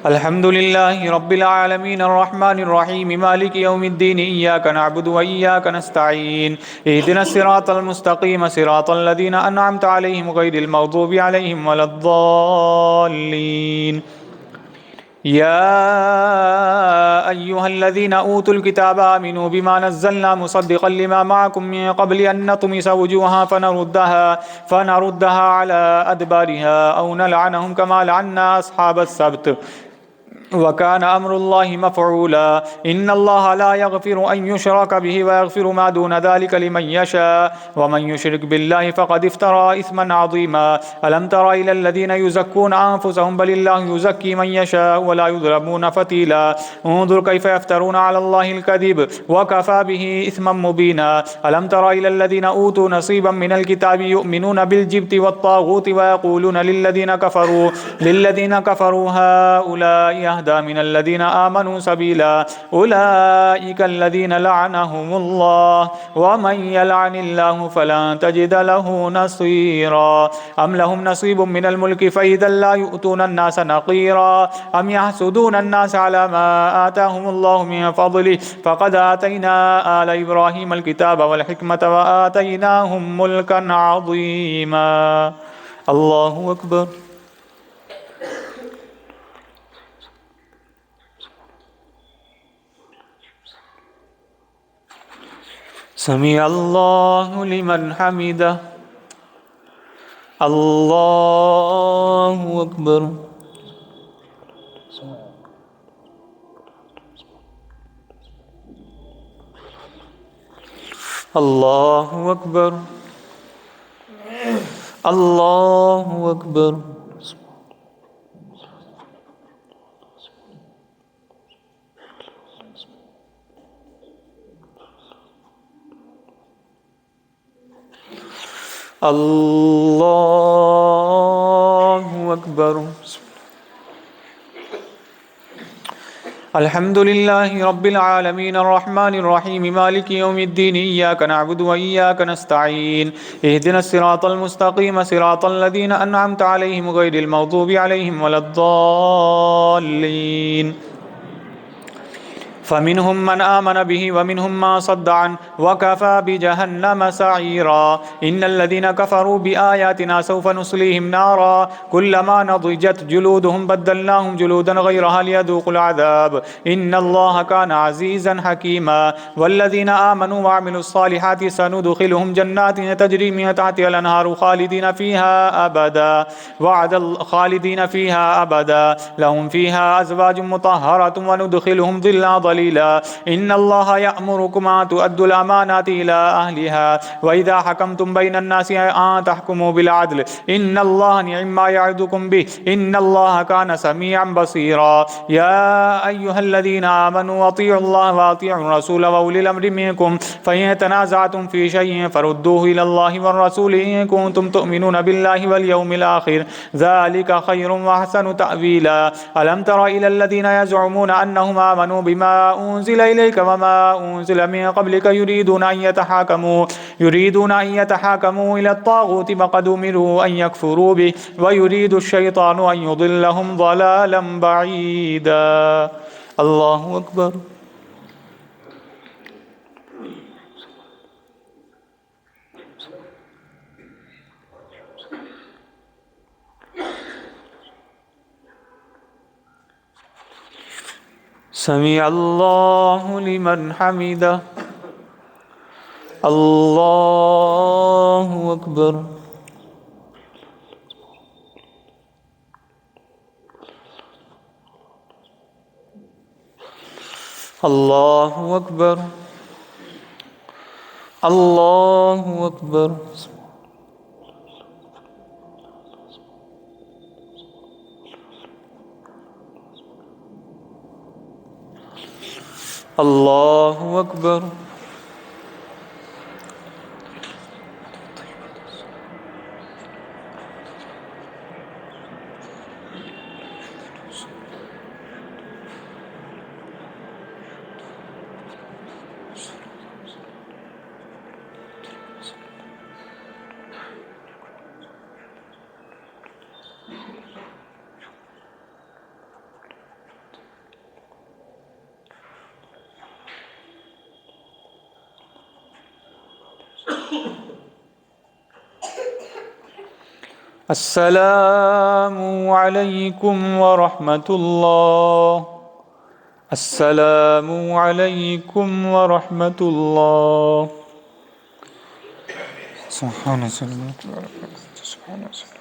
الحمد لله رب العالمين الرحمن الرحيم مالك يوم الدين إياك نعبد وإياك نستعين اهدنا الصراط المستقيم صراط الذين أنعمت عليهم غير المغضوب عليهم ولا الضالين. يا أيها الذين أوتوا الكتاب آمنوا بما نزلنا مصدقا لما معكم من قبل أن نطمس وجوها فنردها على أدبارها أو نلعنهم كما لعنا أصحاب السبت وكان أمر الله مفعولا. إن الله لا يغفر أن يشرك به ويغفر ما دون ذلك لمن يشاء ومن يشرك بالله فقد افترى إثما عظيما. ألم تر إلى الذين يزكون أنفسهم بل الله يزكي من يشاء ولا يظلمون فتيلا. انظر كيف يفترون على الله الكذب وكفى به إثما مبينا. ألم تر إلى الذين أوتوا نصيبا من الكتاب يؤمنون بالجبت والطاغوت ويقولون للذين كفروا هؤلاء من الذين آمنوا سبيلا. أولئك الذين لعنهم الله ومن يلعن الله فلن تجد له نصيرا. أم لهم نصيب من الملك فإذا لا يؤتون الناس نقيرا. أم يحسدون الناس على ما آتاهم الله من فضله فقد آتينا آل إبراهيم الكتاب والحكمة وآتيناهم ملكا عظيما. الله أكبر. سمع الله لمن حمده. الله أكبر. الله أكبر. الله أكبر. الله أكبر. الحمد لله رب العالمين الرحمن الرحيم مالك يوم الدين إياك نعبد وإياك نستعين اهدنا الصراط المستقيم صراط الذين أنعمت عليهم غير المغضوب عليهم ولا الضالين. فمنهم من آمن به ومنهم ما صد عنه وكفى بجهنم سعيرا. إن الذين كفروا بآياتنا سوف نصليهم نارا كلما نضجت جلودهم بدلناهم جلودا غيرها ليذوقوا العذاب إن الله كان عزيزا حكيما. والذين آمنوا وعملوا الصالحات سندخلهم جنات تجري من تحتها الأنهار خالدين فيها أبدا خالدين فيها أبدا لهم فيها أزواج مطهرة وندخلهم ظلا قليلا إن الله يأمركم أن تؤدوا الأمانات إلى أهلها وإذا حكمتم بين الناس أن تحكموا بالعدل إن الله نعم ما يعظكم به إن الله كان سميعا بصيرا يا أيها الذين آمنوا أطيعوا الله وأطيعوا الرسول وأولي الأمر منكم فإن تنازعتم في شيء فردوه إلى الله والرسول إن كنتم تؤمنون بالله واليوم الآخر ذلك خير وأحسن تأويلا ألم تر إلى الذين يزعمون أنهم آمنوا بما أنزل إليك وما أنزل من قبلك يريدون أن يتحاكموا إلى الطاغوت وقد أمروا أن يكفروا به ويريد الشيطان أن يضلهم ضلالا بعيدا الله أكبر سمع الله لمن حمده الله أكبر الله أكبر الله أكبر الله أكبر السلام عليكم ورحمة الله السلام عليكم ورحمة الله سبحان الله سبحان الله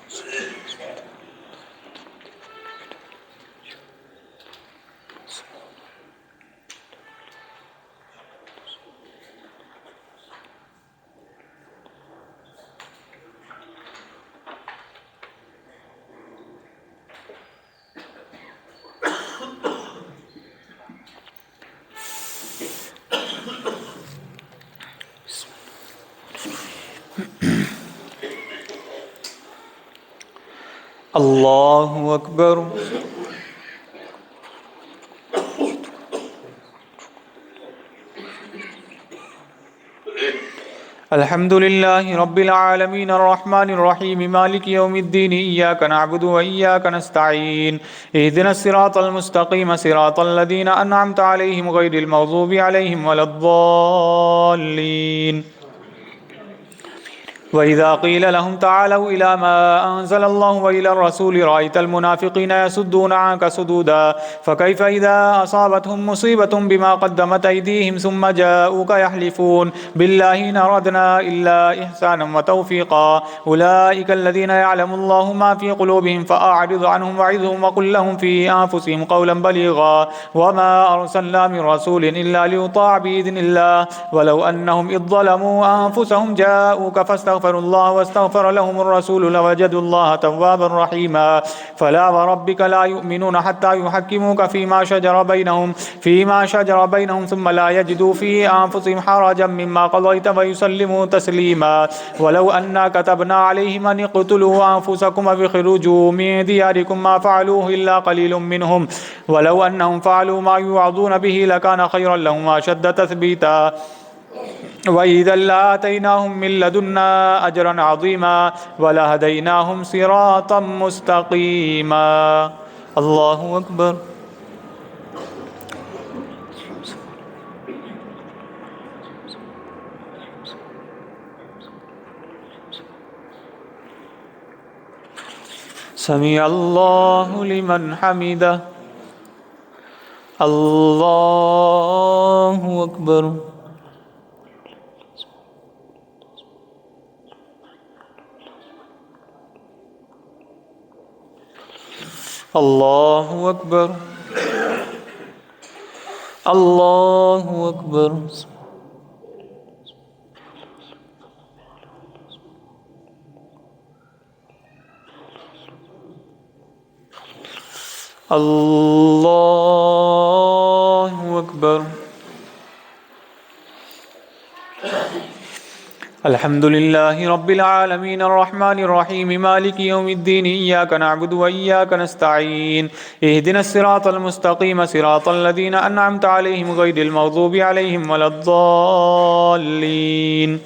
الله أكبر الحمد لله رب العالمين الرحمن الرحيم مالك يوم الدين إياك نعبد وإياك نستعين اهدنا الصراط المستقيم صراط الذين أنعمت عليهم غير المغضوب عليهم ولا الضالين وإذا قيل لهم تعالوا إلى ما أنزل الله وإلى الرسول رأيت المنافقين يصدون عنك صدودا فكيف إذا أصابتهم مصيبة بما قدمت أيديهم ثم جاءوك يحلفون بالله إن أردنا إلا إحسانا وتوفيقا أولئك الذين يعلم الله ما في قلوبهم فأعرض عنهم وعظهم وقل لهم في أنفسهم قولا بليغا وما أرسلنا من رسول إلا ليطاع بإذن الله ولو أنهم إذ ظلموا أنفسهم جاءوك فاستغفروا الله واستغفر لهم الرسول لوجدوا الله توابا رحيما فلا وربك لا يؤمنون حتى يحكموك فيما شجر بينهم ثم لا يجدوا في أنفسهم حرجا مما قضيت ويسلموا تسليما ولو أنا كتبنا عليهم أن اقتلوا أنفسكم فاخرجوا من دياركم ما فعلوه إلا قليل منهم ولو أنهم فعلوا ما يوعظون به لكان خيرا لهم وأشد تثبيتا وإذا لآتيناهم من لدنا أجرا عظيما ولهديناهم صراطا مستقيما الله أكبر سمع الله لمن حمده الله أكبر الله أكبر الله أكبر. الله أكبر. الحمد لله رب العالمين الرحمن الرحيم مالك يوم الدين إياك نعبد وإياك نستعين اهدنا الصراط المستقيم صراط الذين أنعمت عليهم غير المغضوب عليهم ولا الضالين.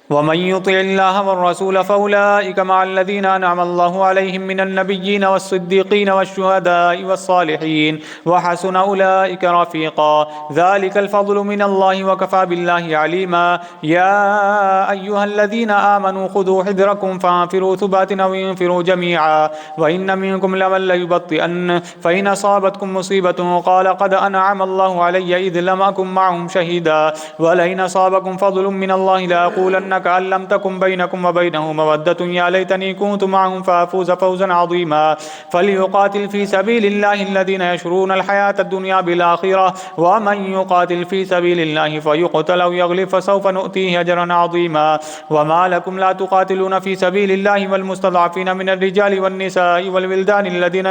ومن يطع الله والرسول فأولئك مع الذين أنعم الله عليهم من النبيين والصديقين والشهداء والصالحين وحسن أولئك رفيقا ذلك الفضل من الله وكفى بالله عليما. يا أيها الذين آمنوا خذوا حذركم فانفروا ثبات أو انفروا جميعا وإن منكم لمن ليبطئن فإن أصابتكم مصيبة قال قد أنعم الله علي إذ لم أكن معهم شهيدا ولئن أصابكم فضل من الله لأقولن كأن لم تكن بينكم وبينه مودة يا ليتني كنت معهم فأفوز فوزا عظيما. فليقاتل في سبيل الله الذين يشرون الحياة الدنيا بالآخرة ومن يقاتل في سبيل الله فيقتل أو يغلب فسوف نؤتيه أجرا عظيما. وما لكم لا تقاتلون في سبيل الله والمستضعفين من الرجال والنساء والولدان الذين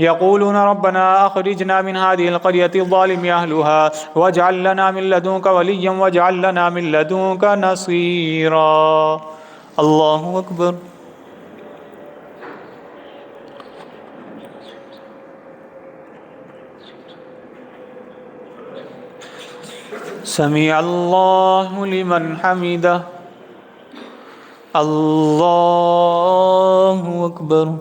يقولون ربنا أخرجنا من هذه القرية الظالم أهلها واجعل لنا من لدنك وليا واجعل لنا من لدنك نصيرا. الله أكبر. سمع الله لمن حمده. الله أكبر.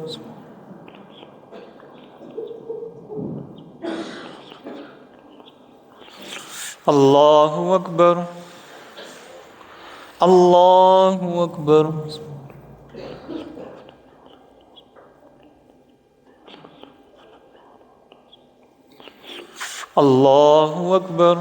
الله أكبر. الله أكبر. الله أكبر.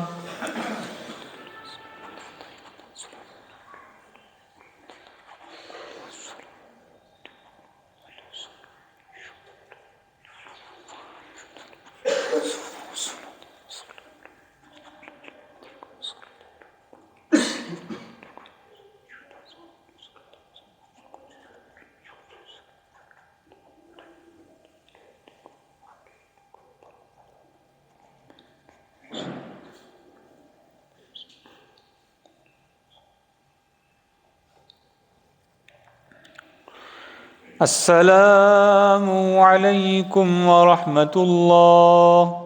السلام عليكم ورحمة الله.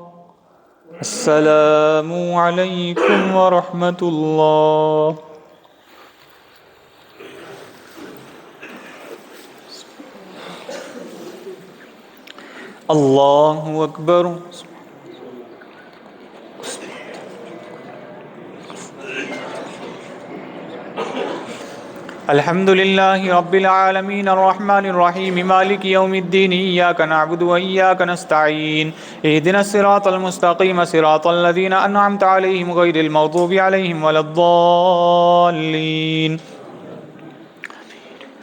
السلام عليكم ورحمة الله. الله أكبر. الحمد لله رب العالمين الرحمن الرحيم مالك يوم الدين إياك نعبد وإياك نستعين اهدنا الصراط المستقيم صراط الذين أنعمت عليهم غير المغضوب عليهم ولا الضالين.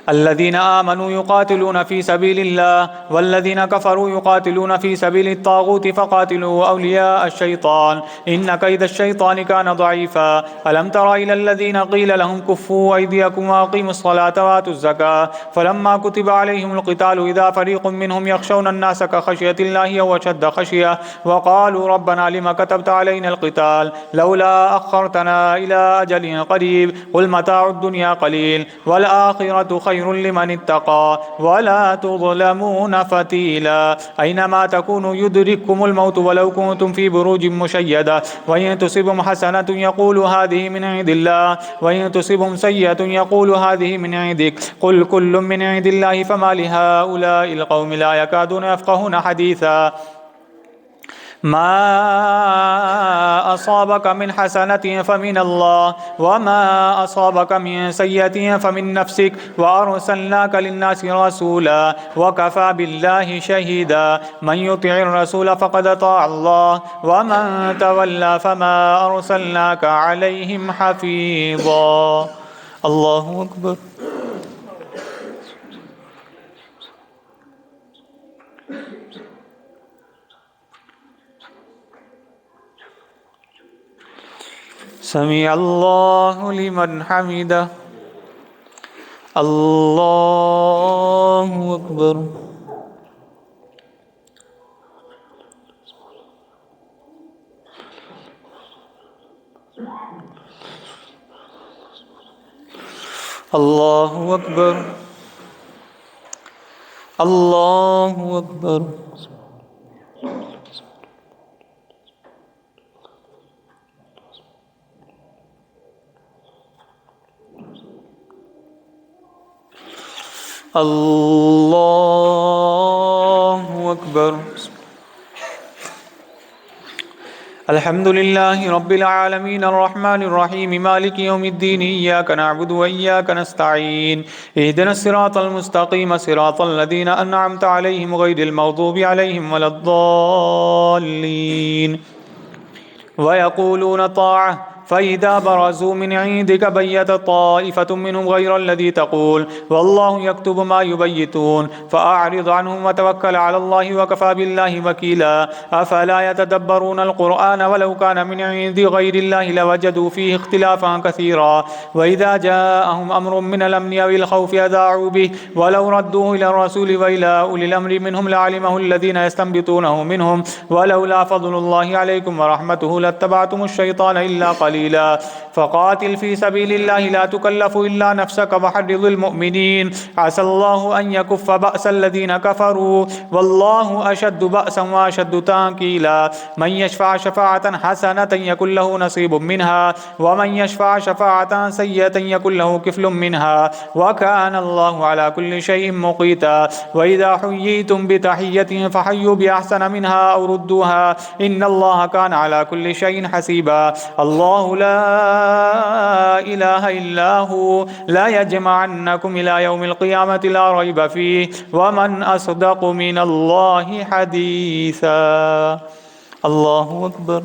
الذين آمنوا يقاتلون في سبيل الله والذين كفروا يقاتلون في سبيل الطاغوت فقاتلوا أولياء الشيطان إن كيد الشيطان كان ضعيفا. ألم تر إلى الذين قيل لهم كفوا أيديكم وأقيموا الصلاة وآتوا الزكاة فلما كتب عليهم القتال إذا فريق منهم يخشون الناس كخشية الله أو أشد خشية وقالوا ربنا لم كتبت علينا القتال لولا أخرتنا إلى أجل قريب قل متاع الدنيا قليل والآخرة خير لمن اتقى ولا تظلمون فتيلا. أينما تكونوا يدرككم الموت ولو كنتم في بروج مشيدة وإن تصبهم حسنة يقول هذه من عند الله وإن تصبهم سيئة يقول هذه من عندك قل كل من عند الله فما لهؤلاء القوم لا يكادون يفقهون حديثا. ما أصابك من حسنة فمن الله وما أصابك من سيئة فمن نفسك وأرسلناك للناس رسولا وكفى بالله شهيدا. من يطع الرسول فقد أطاع الله ومن تولى فما أرسلناك عليهم حفيظا. الله أكبر. سمع الله لمن حمده. الله أكبر. الله أكبر. الله أكبر. الله أكبر. الحمد لله رب العالمين الرحمن الرحيم مالك يوم الدين إياك نعبد وإياك نستعين اهدنا الصراط المستقيم صراط الذين أنعمت عليهم غير المغضوب عليهم ولا الضالين ويقولون طاعة فإذا برزوا من عندك بيت طائفة منهم غير الذي تقول والله يكتب ما يبيتون فأعرض عنهم وتوكل على الله وكفى بالله وكيلا أفلا يتدبرون القرآن ولو كان من عند غير الله لوجدوا فيه اختلافا كثيرا وإذا جاءهم أمر من الأمن أو الخوف أذاعوا به ولو ردوه إلى الرسول وإلى أولي الأمر منهم لعلمه الذين يستنبطونه منهم ولولا فضل الله عليكم ورحمته لاتبعتم الشيطان إلا قليلا فقاتل في سبيل الله لا تكلف إلا نفسك وحرض المؤمنين عسى الله أن يكف بأس الذين كفروا والله أشد بأسا وأشد تنكيلا من يشفع شفاعة حسنة يكن له نصيب منها ومن يشفع شفاعة سيئة يكن له كفل منها وكان الله على كل شيء مقيتا وإذا حييتم بتحية فحيوا بأحسن منها أو ردوها إن الله كان على كل شيء حسيبا الله لا إله إلا هو لا يجمعنكم إلى يوم القيامة لا ريب فيه ومن أصدق من الله حديثا. الله أكبر.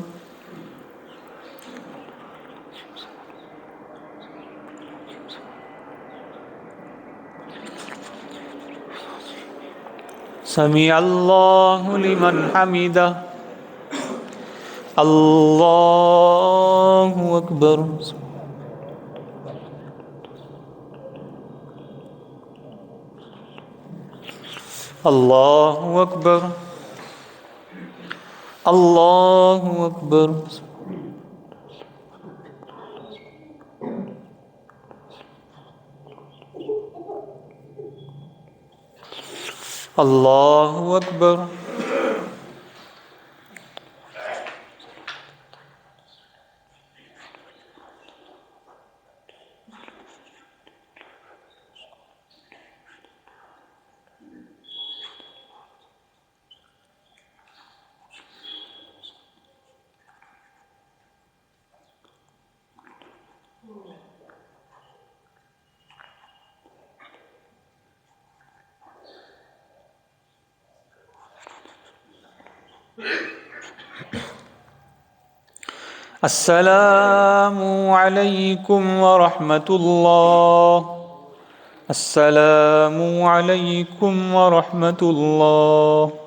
سمع الله لمن حمده. الله أكبر. الله أكبر. الله أكبر. الله أكبر. السلام عليكم ورحمة الله. السلام عليكم ورحمة الله.